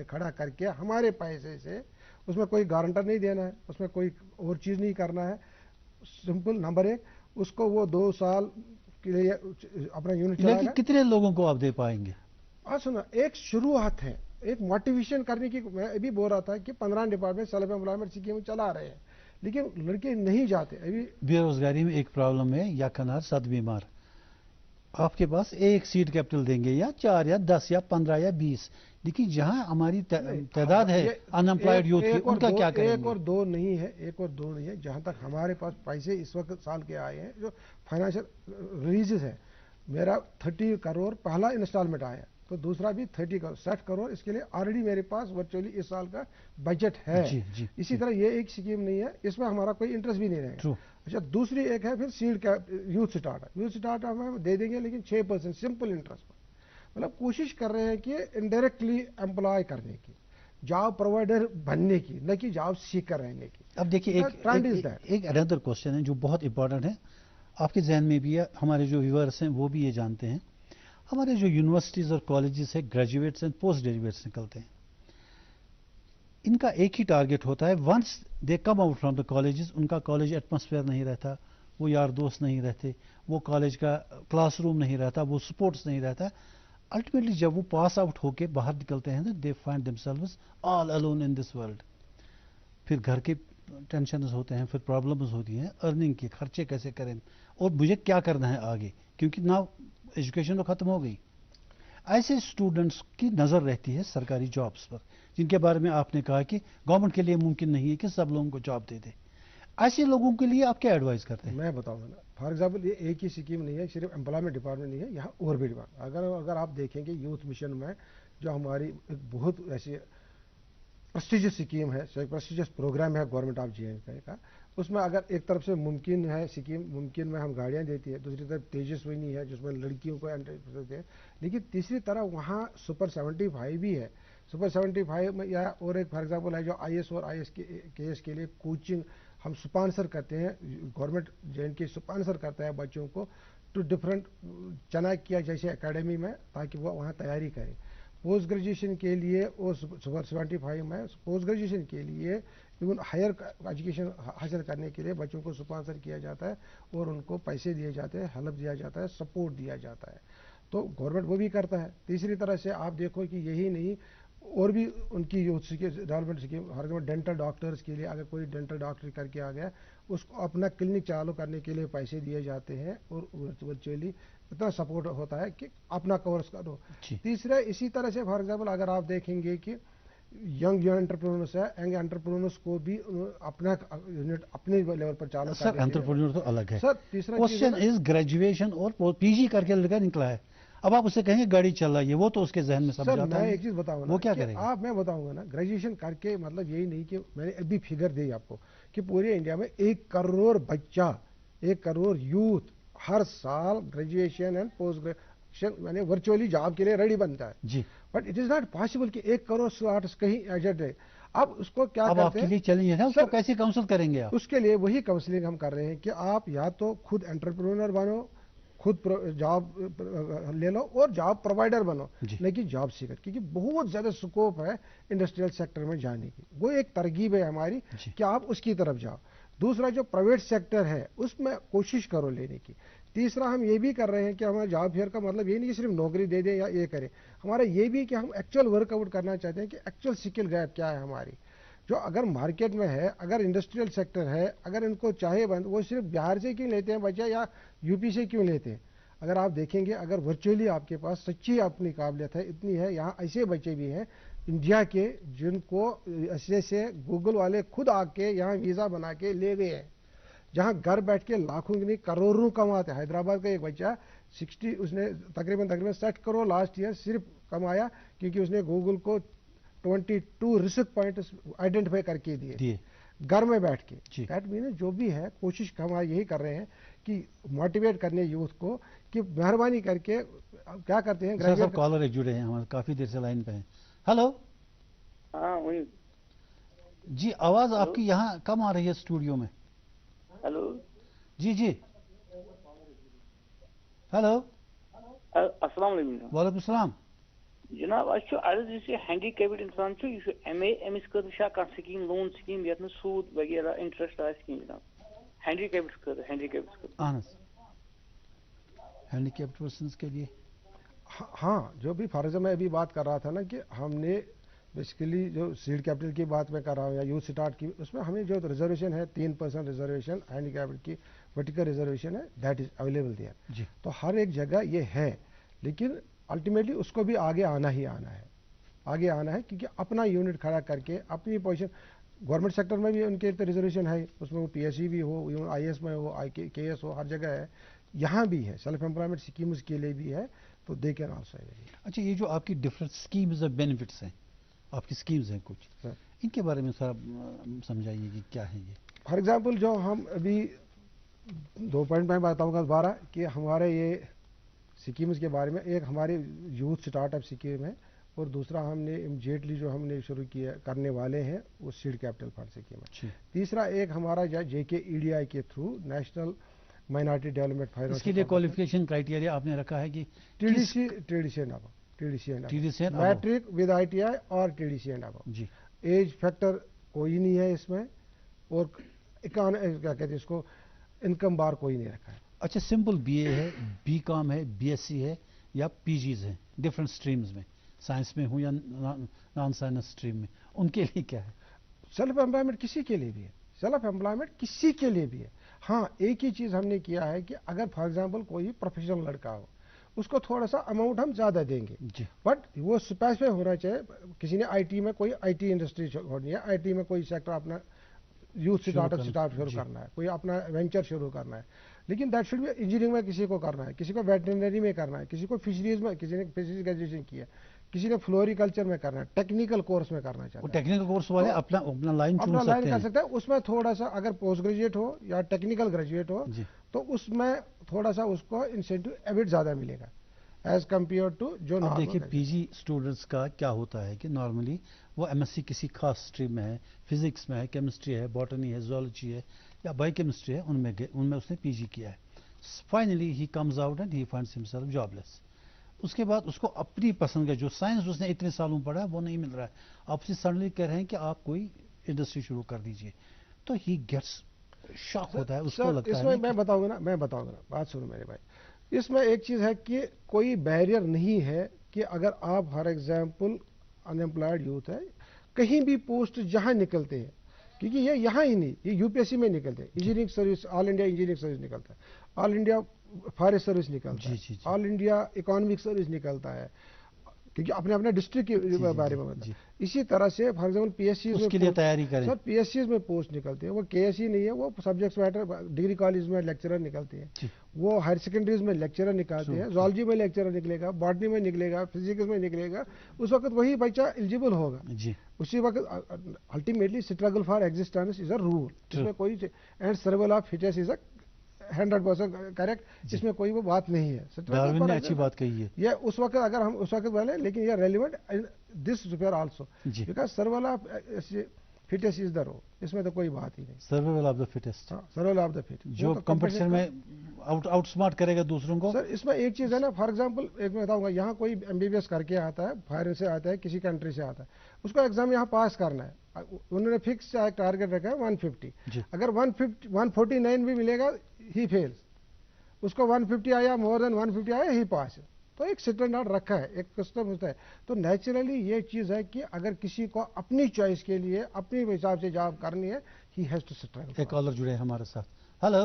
खड़ा करके हमारे पैसे से, उसमें कोई गारंटर नहीं देना है, उसमें कोई और चीज नहीं करना है, सिंपल नंबर 1 उसको वो 2 साल के लिए अपना यूनिट चलाएगा। लेकिन कितने लोगों को आप दे पाएंगे? सुना, एक शुरुआत है, एक मोटिवेशन करने की। मैं अभी बोल रहा था कि 15 डिपार्टमेंट सेल्फ एम्प्लॉयमेंट स्कीम चला रहे हैं, लेकिन लड़के नहीं जाते अभी। बेरोजगारी में एक प्रॉब्लम है, या कनार सद बीमार, आपके पास एक सीड कैपिटल देंगे या 4 या 10 या 15 या 20, लेकिन जहां हमारी तादाद है अनएम्प्लॉयड यूथ की, उनका क्या करेंगे? 1 और 2 नहीं है, 1 और 2 नहीं है। जहां तक हमारे पास पैसे इस वक्त साल के आए हैं, जो फाइनेंशियल रिलीजेस है, मेरा 30 करोड़ पहला इंस्टॉलमेंट आया, तो दूसरा भी 30 करोड़ 60 करोड़, इसके लिए ऑलरेडी मेरे पास वर्चुअली इस साल का बजट है। इसी तरह ये एक स्कीम नहीं है, इसमें हमारा कोई इंटरेस्ट भी नहीं रहेगा। अच्छा, दूसरी एक है फिर सीड का यूथ स्टार्टअप हम दे देंगे, लेकिन 6% सिंपल इंटरेस्ट पर। मतलब कोशिश कर रहे हैं कि इनडायरेक्टली एम्प्लॉय करने की, जॉब प्रोवाइडर बनने की, न कि जॉब सीकर रहने की। अब देखिए एक अनदर क्वेश्चन है जो बहुत इंपॉर्टेंट है, आपके जहन में भी है, हमारे जो व्यूअर्स हैं वो भी ये जानते हैं, हमारे जो यूनिवर्सिटीज और कॉलेजेस है, ग्रेजुएट्स एंड पोस्ट ग्रेजुएट्स निकलते हैं, इनका एक ही टारगेट होता है, once they come out from the colleges, उनका कॉलेज एटमॉस्फेयर नहीं रहता, वो यार दोस्त नहीं रहते, वो कॉलेज का क्लासरूम नहीं रहता, वो स्पोर्ट्स नहीं रहता। अल्टीमेटली जब वो पास आउट होके बाहर निकलते हैं, they find themselves all alone in this world. फिर घर के टेंशन होते हैं, फिर प्रॉब्लम्स होती हैं, अर्निंग के खर्चे कैसे करें और मुझे क्या करना है आगे, क्योंकि ना एजुकेशन तो खत्म हो गई। ऐसे स्टूडेंट्स की नजर रहती है सरकारी जॉब्स पर, जिनके बारे में आपने कहा कि गवर्नमेंट के लिए मुमकिन नहीं है कि सब लोगों को जॉब दे दे। ऐसे लोगों के लिए आप क्या एडवाइस करते हैं? मैं बताऊंगा ना, फॉर एग्जांपल ये एक ही स्कीम नहीं है, सिर्फ एम्प्लॉयमेंट डिपार्टमेंट नहीं है, यहाँ और भी डिपार्टमेंट। अगर आप देखेंगे यूथ मिशन में जो हमारी एक बहुत ऐसी प्रेस्टिजियस स्कीम है, प्रेस्टिजियस प्रोग्राम है गवर्नमेंट ऑफ JNK का, उसमें अगर एक तरफ से मुमकिन है स्कीम, मुमकिन में हम गाड़ियां देती है, दूसरी तरफ तेजस्विनी है जिसमें लड़कियों को एंट्री देते हैं, लेकिन तीसरी तरफ वहाँ सुपर 75 भी है। सुपर 75 में या और एक फॉर एग्जाम्पल है जो IS और ISKS के लिए कोचिंग हम स्पॉन्सर करते हैं, गवर्नमेंट JNK स्पॉन्सर करता है बच्चों को टू डिफरेंट चाणक्य जैसे एकेडमी में, ताकि वो वहाँ तैयारी करें। पोस्ट ग्रेजुएशन के लिए और सुपर 75 में पोस्ट ग्रेजुएशन के लिए इवन हायर एजुकेशन हासिल करने के लिए बच्चों को स्पॉन्सर किया जाता है और उनको पैसे दिए जाते हैं, हेल्प दिया जाता है, सपोर्ट दिया जाता है, तो गवर्नमेंट वो भी करता है। तीसरी तरह से आप देखो कि यही नहीं, और भी उनकी यूथ डेवलपमेंट स्कीम, हर जगह डेंटल डॉक्टर्स के लिए, अगर कोई डेंटल डॉक्टर करके आ गया उसको अपना क्लिनिक चालू करने के लिए पैसे दिए जाते हैं और वर्चुअली इतना सपोर्ट होता है कि अपना कोर्स करो। तीसरा इसी तरह से फॉर एग्जाम्पल अगर आप देखेंगे कि यंग एंटरप्रेन्योर्स है, यंग एंटरप्रेन्योर्स को भी अपना यूनिट अपने लेवल पर चालू सर, एंटरप्रेन्योर तो अलग है सर। तीसरा क्वेश्चन इज ग्रेजुएशन और PG करके लड़का निकला है, अब आप उसे कहेंगे गाड़ी चल रही है, वो तो उसके जहन में सब जाता है। मैं एक चीज बताऊंगा, वो क्या करेगा? मैं बताऊंगा ना, ग्रेजुएशन करके मतलब यही नहीं कि मैंने अभी फिगर दी आपको कि पूरे इंडिया में 1 करोड़ बच्चा, 1 करोड़ यूथ हर साल ग्रेजुएशन एंड पोस्ट ग्रेजुएशन मैंने वर्चुअली जॉब के लिए रेडी बनता है जी। But it is not possible कि 1 करोड़ स्लॉट्स कहीं एजेड है। अब उसको क्या अब करते हैं, आपके लिए चैलेंज है, उसको कैसे काउंसिल करेंगे आप? उसके लिए वही काउंसलिंग हम कर रहे हैं कि आप या तो खुद एंटरप्रेन्योर बनो, खुद जॉब ले लो और जॉब प्रोवाइडर बनो, लेकिन जॉब सीकर, क्योंकि बहुत ज्यादा स्कोप है इंडस्ट्रियल सेक्टर में जाने की। वो एक तरकीब है हमारी कि आप उसकी तरफ जाओ। दूसरा जो प्राइवेट सेक्टर है उसमें कोशिश करो लेने की। तीसरा हम ये भी कर रहे हैं कि हमारा जॉब फेयर का मतलब ये नहीं कि सिर्फ नौकरी दे दें या ये करें, हमारा ये भी कि हम एक्चुअल वर्कआउट करना चाहते हैं कि एक्चुअल स्किल गैप क्या है हमारी, जो अगर मार्केट में है, अगर इंडस्ट्रियल सेक्टर है, अगर इनको चाहे बंद, वो सिर्फ बिहार से क्यों लेते हैं बच्चे या यूपी से क्यों लेते हैं? अगर आप देखेंगे, अगर वर्चुअली आपके पास सच्ची अपनी काबिलियत है, इतनी है, यहाँ ऐसे बच्चे भी हैं इंडिया के जिनको ऐसे से गूगल वाले खुद आके यहाँ वीजा बना के ले गए हैं, जहाँ घर बैठ के लाखों नहीं करोड़ों कमाते हैं। हैदराबाद का एक बच्चा 60 उसने तकरीबन 60 करोड़ लास्ट ईयर सिर्फ कमाया क्योंकि उसने गूगल को 22 रिसर्च पॉइंट आइडेंटिफाई करके दिए। घर में बैठ के। दैट मीन जो भी है कोशिश हम यही कर रहे हैं कि मोटिवेट करने यूथ को कि मेहरबानी करके क्या करते हैं। सर कॉलर एक जुड़े हैं हमारे, काफी देर से लाइन पे हैं। हेलो। हाँ वही जी, आवाज आपकी यहाँ कम आ रही है स्टूडियो में। हेलो जी जी, हेलो। अस्सलाम वालेकुम। वालेकुम सलाम। जनाब अच्छे अर्ज इसे हैंडीकैप्ड इंसान छो ये एमए एमएस कर का स्कीम लोन स्कीम यत सूद वगैरह इंटरेस्ट आ स्कीम जनाब हैंडीकैप्ड हैंडीकैप्ड पर्सन्स के लिए। हाँ, जो भी फर्ज मैं अभी बात कर रहा था ना कि हमने बेसिकली जो सीड कैपिटल की बात मैं कर रहा हूँ या यूथ स्टार्ट की, उसमें हमें जो रिजर्वेशन है 3% रिजर्वेशन हैंडीकैप्ड की वर्टिकल रिजर्वेशन है, दैट इज अवेलेबल देयर। तो हर एक जगह ये है, लेकिन अल्टीमेटली उसको भी आगे आना ही आना है, आगे आना है, क्योंकि अपना यूनिट खड़ा करके अपनी पोजीशन। गवर्नमेंट सेक्टर में भी उनके रिजर्वेशन है, उसमें वो पीएससी भी हो, आईएएस में हो, केएस हो, हर जगह है। यहाँ भी है, सेल्फ एम्प्लॉयमेंट स्कीम्स के लिए भी है, तो दे कैन आल्सो। अच्छा, ये जो आपकी डिफरेंट स्कीम्स और बेनिफिट्स हैं, आपकी स्कीम्स हैं कुछ, इनके बारे में सर समझाइए कि क्या है ये। फॉर एग्जांपल जो हम अभी 2 पॉइंट में बताऊंगा दोबारा कि हमारे ये स्कीम्स के बारे में, एक हमारे यूथ स्टार्टअप स्कीम है और दूसरा हमने इमीडिएटली जो हमने शुरू किया करने वाले हैं वो सीड कैपिटल फंड स्कीम है। तीसरा एक हमारा जेके ईडीआई के through national minority development finance. इसके लिए क्वालिफिकेशन क्राइटेरिया आपने रखा है कि TDC and matric with ITI और टीडीसी एंड अबव जी। एज फैक्टर कोई नहीं है इसमें, और क्या कहते हैं इसको, इनकम बार कोई नहीं रखा है। अच्छा, सिंपल बीए है, बीकॉम है, बीएससी है या पीजीज है डिफरेंट स्ट्रीम्स में, साइंस में हो या नॉन साइंस स्ट्रीम में, उनके लिए क्या है? सेल्फ एम्प्लॉयमेंट किसी के लिए भी है, सेल्फ एम्प्लॉयमेंट किसी के लिए भी है। हाँ, एक ही चीज हमने किया है कि अगर फॉर एग्जांपल कोई प्रोफेशनल लड़का हो, उसको थोड़ा सा अमाउंट हम ज्यादा देंगे, बट वो स्पेसिफाई होना चाहिए। किसी ने आईटी में कोई आईटी इंडस्ट्री छोड़नी है, आईटी में कोई सेक्टर अपना यूथ स्टार्टअप शुरू करना है, कोई अपना वेंचर शुरू करना है, लेकिन दैट शुड बी इंजीनियरिंग में किसी को करना है, किसी को वेटरनरी में करना है, किसी को फिशरीज में, किसी ने फिशरीज ग्रेजुएशन की है, किसी ने फ्लोरिकल्चर में करना है, टेक्निकल कोर्स में करना चाहता है। टेक्निकल कोर्स वाले अपना लाइन चुन सकते हैं। उसमें थोड़ा सा अगर पोस्ट ग्रेजुएट हो या टेक्निकल ग्रेजुएट हो तो उसमें थोड़ा सा उसको इंसेंटिव एबिट ज्यादा मिलेगा एज कंपेयर टू जो। देखिए, पीजी स्टूडेंट्स का क्या होता है कि नॉर्मली वो एमएससी किसी खास स्ट्रीम में है, फिजिक्स में है, केमिस्ट्री है, बॉटनी है, जूलॉजी है या बायोकेमिस्ट्री है, उनमें उसने पीजी किया है। Finally he comes out and he finds himself jobless. उसके बाद उसको अपनी पसंद का जो साइंस उसने इतने सालों पढ़ा है वो नहीं मिल रहा है, आपसे सडनली कह रहे हैं कि आप कोई इंडस्ट्री शुरू कर दीजिए, तो ही गेट्स शॉक होता है, उसको लगता है। मैं बताऊंगा ना, बात सुनो मेरे भाई। इसमें एक चीज है कि कोई बैरियर नहीं है कि अगर आप फॉर एग्जाम्पल अनएम्प्लॉयड यूथ है, कहीं भी पोस्ट जहां निकलते हैं, क्योंकि ये यहाँ ही नहीं, ये यूपीएससी में निकलते हैं, engineering service, all India engineering service निकलता है, ऑल इंडिया फॉरेस्ट सर्विस निकलता है, ऑल इंडिया इकोनॉमिक सर्विस निकलता है, क्योंकि अपने अपने डिस्ट्रिक्ट के बारे में बताया। इसी तरह से फॉर एग्जाम्पल पीएससी उसके लिए तैयारी करें सर, पीएससी में पोस्ट निकलती है, वो केएससी नहीं है, वो सब्जेक्ट मैटर डिग्री कॉलेज में लेक्चरर निकलते हैं, वो हायर सेकेंडरीज में लेक्चरर निकालते हैं, जूलॉजी में लेक्चरर निकलेगा, बॉटनी में निकलेगा, फिजिक्स में निकलेगा, उस वक्त वही बच्चा एलिजिबल होगा। उसी वक्त ultimately struggle for existence is a rule, इसमें कोई and survival of fittest is a 100% correct, इसमें कोई वो बात नहीं है। डार्विन ने अच्छी बात कही है, ये उस वक्त अगर हम उस वक्त बोले, लेकिन ये relevant this repair also, because survival of fittest is the rule, इसमें तो कोई बात ही नहीं। Survival of the fittest, survival of the fittest, जो कंपटीशन में आउटस्मार्ट करेगा दूसरों को। सर, इसमें एक चीज है ना, फॉर एग्जांपल एक मैं बताऊंगा, यहाँ कोई एमबीबीएस करके आता है, फॉरेन से आता है, किसी कंट्री से आता है, उसको एग्जाम यहाँ पास करना है, उन्होंने फिक्स टारगेट रखा है 150, अगर 149 भी मिलेगा ही फेल्स, उसको 150 आया, मोर देन 150 आया ही पास। तो एक स्टैंडर्ड रखा है, एक कस्टम होता है। तो नेचुरली ये चीज है कि अगर किसी को अपनी चॉइस के लिए अपने हिसाब से जॉब करनी है, ही हैज टू स्ट्रगल। एक कॉलर जुड़े हमारे साथ। हेलो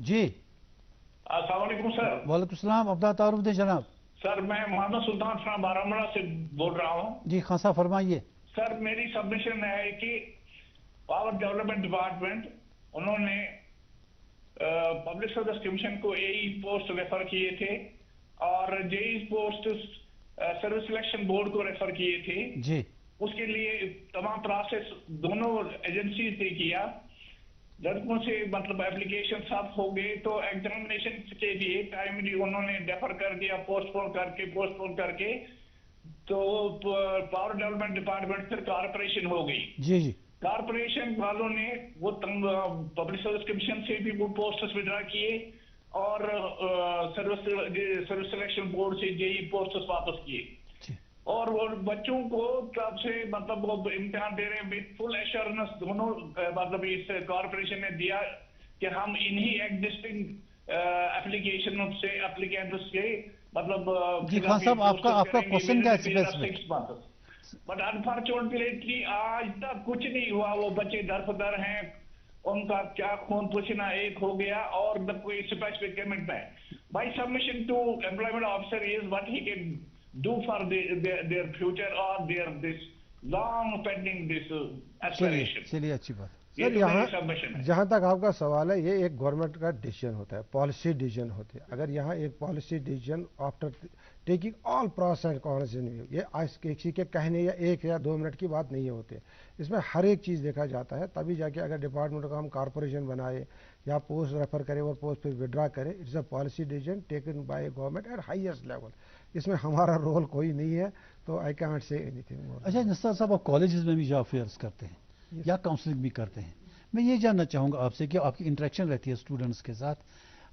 जी, अस्सलाम वालेकुम सर। वालेकुम सलाम, अपना तारुफ दें जनाब। सर, मैं मोहम्मद सुल्तान फ्रॉम बारामूला से बोल रहा हूँ। जी खासा फरमाइए। सर, मेरी सबमिशन है कि पावर डेवलपमेंट डिपार्टमेंट उन्होंने पब्लिक सर्विस कमीशन को एई पोस्ट रेफर किए थे और JE post service selection board को रेफर किए थे जी। उसके लिए तमाम प्रोसेस दोनों एजेंसी से किया, लड़कों से मतलब एप्लीकेशन सब हो गए, तो एग्जामिनेशन के लिए टाइम उन्होंने डेफर कर दिया, पोस्टपोन करके तो पावर डेवलपमेंट डिपार्टमेंट फिर कॉर्पोरेशन हो गई। जी जी, कॉर्पोरेशन वालों ने वो पब्लिक सर्विस कमीशन से भी वो पोस्टर्स विड्रा किए और सर्विस सिलेक्शन बोर्ड से जेई पोस्टर्स वापस किए, और वो बच्चों को तब से मतलब वो इम्तिहान दे रहे हैं विद फुल एश्योरेंस। दोनों मतलब इस कॉर्पोरेशन ने दिया कि हम इन्हीं एग्जिस्टिंग एप्लीकेशन से एप्लीकेंट से मतलब जी खान साहब, आपका क्वेश्चन क्या है? बट अनफॉर्चुनेटली आज तक कुछ नहीं हुआ। वो बच्चे दरफदर हैं, उनका क्या खून पसीना एक हो गया और न कोई specific commitment. My submission to employment officer is what he can do for their future और their this long pending this aspiration. चलिए अच्छी बात सर, यहाँ जहाँ तक आपका सवाल है, ये एक गवर्नमेंट का डिसीजन होता है, पॉलिसी डिसीजन होती है। अगर यहाँ एक policy decision after taking all pros and cons in view, ये आज किसी के कहने या 1 या 2 मिनट की बात नहीं होती है, इसमें हर एक चीज़ देखा जाता है। तभी जाके अगर डिपार्टमेंट को हम कॉर्पोरेशन बनाए या पोस्ट रेफर करें और पोस्ट फिर विड्रा करें, it's a policy decision taken by government at highest level. इसमें हमारा रोल कोई नहीं है, तो I can't say anything more. अच्छा निसार साहब, आप कॉलेजेस में भी जॉब फेयर्स करते हैं या काउंसलिंग भी करते हैं, मैं ये जानना चाहूँगा आपसे कि आपकी इंटरेक्शन रहती है स्टूडेंट्स के साथ,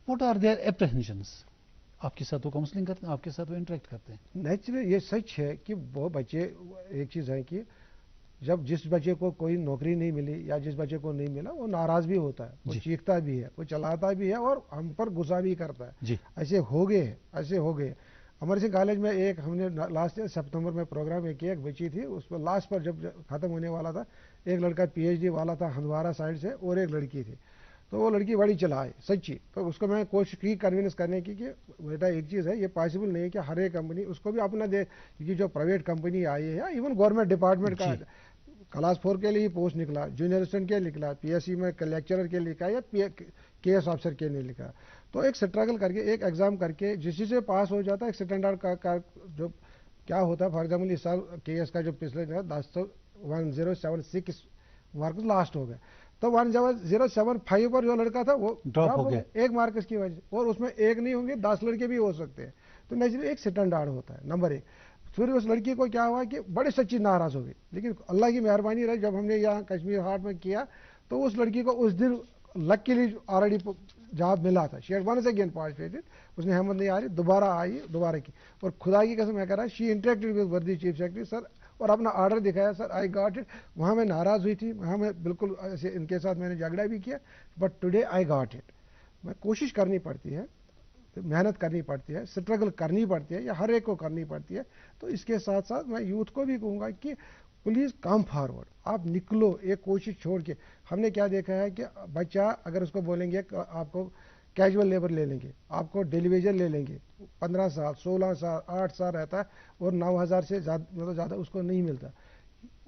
व्हाट आर देयर एप्रीहेंशंस? आपके साथ वो काउंसलिंग करते हैं, आपके साथ वो इंटरेक्ट करते हैं? नेचुरली ये सच है कि वो बच्चे, एक चीज़ है कि जब जिस बच्चे को कोई नौकरी नहीं मिली या जिस बच्चे को नहीं मिला, वो नाराज़ भी होता है, वो चीखता भी है, वो चलाता भी है और हम पर गुस्सा भी करता है। ऐसे हो गए। अमर सिंह कॉलेज में एक हमने लास्ट ईयर सितंबर में प्रोग्राम किया, एक बच्ची थी, उस पर लास्ट पर जब खत्म होने वाला था, एक लड़का पीएचडी वाला था हंदवारा साइड से और एक लड़की थी, तो वो लड़की बड़ी चलाए सच्ची। तो उसको मैं कोशिश की कन्विंस करने की कि बेटा एक चीज़ है, ये पॉसिबल नहीं है कि हर एक कंपनी उसको भी अपना दे, क्योंकि जो प्राइवेट कंपनी आई है या इवन गवर्नमेंट डिपार्टमेंट का क्लास 4 के लिए पोस्ट निकला, जूनियर असिस्टेंट के निकला, पीएससी में लेक्चरर के लिखा या केएस ऑफिसर के लिए लिखा, तो एक स्ट्रगल करके एक एग्जाम करके जिस से पास हो जाता है, एक स्टैंडर्ड का जो क्या होता है, फॉर एग्जाम्पल इस साल केएस का जो पिछले 1076 मार्क्स लास्ट हो गए, तो 1075 पर जो लड़का था वो ड्रॉप हो गया 1 मार्क्स की वजह से, और उसमें एक नहीं होंगे 10 लड़के भी हो सकते हैं। तो नेचुरली एक स्टैंडर्ड होता है नंबर 1। फिर उस लड़की को क्या हुआ कि बड़े सच्ची नाराज हो गई, लेकिन अल्लाह की मेहरबानी रही, जब हमने यहाँ कश्मीर हाट में किया तो उस लड़की को उस दिन लकीली ऑलरेडी जॉब मिला था। She had once again participated, उसने हिम्मत नहीं आ रही, दोबारा की, और खुदा की कसम मैं कह रहा, शी इंटरेक्टेड विद वर्दी चीफ सेक्रेटरी सर, और अपना ऑर्डर दिखाया, सर आई गॉट इट। वहाँ मैं नाराज़ हुई थी, वहाँ मैं बिल्कुल ऐसे इनके साथ मैंने झगड़ा भी किया, but today I got it. मैं कोशिश करनी पड़ती है, मेहनत करनी पड़ती है, स्ट्रगल करनी पड़ती है, या हर एक को करनी पड़ती है। तो इसके साथ साथ मैं यूथ को भी कहूँगा कि प्लीज़ कम फॉरवर्ड, आप निकलो, एक कोशिश छोड़ के। हमने क्या देखा है कि बच्चा अगर उसको बोलेंगे आपको कैजुअल लेबर ले लेंगे, आपको डेली वेजर ले लेंगे, 15 साल 16 साल 8 साल रहता है और 9,000 से ज़्यादा उसको नहीं मिलता,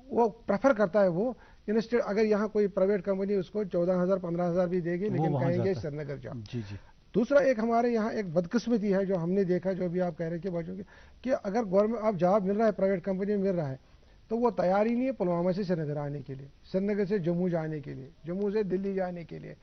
वो प्रेफर करता है वो इंस्टेड। अगर यहाँ कोई प्राइवेट कंपनी उसको 14,000 15,000 भी देगी, लेकिन कहेंगे श्रीनगर जाओ। दूसरा एक हमारे यहाँ एक बदकिस्मती है जो हमने देखा, जो भी आप कह रहे हैं कि बच्चों की, कि अगर गवर्नमेंट आप जॉब मिल रहा है, प्राइवेट कंपनी में मिल रहा है, तो वो तैयार ही नहीं है पुलवामा से श्रीनगर आने के लिए, श्रीनगर से जम्मू जाने के लिए, जम्मू से दिल्ली जाने के लिए,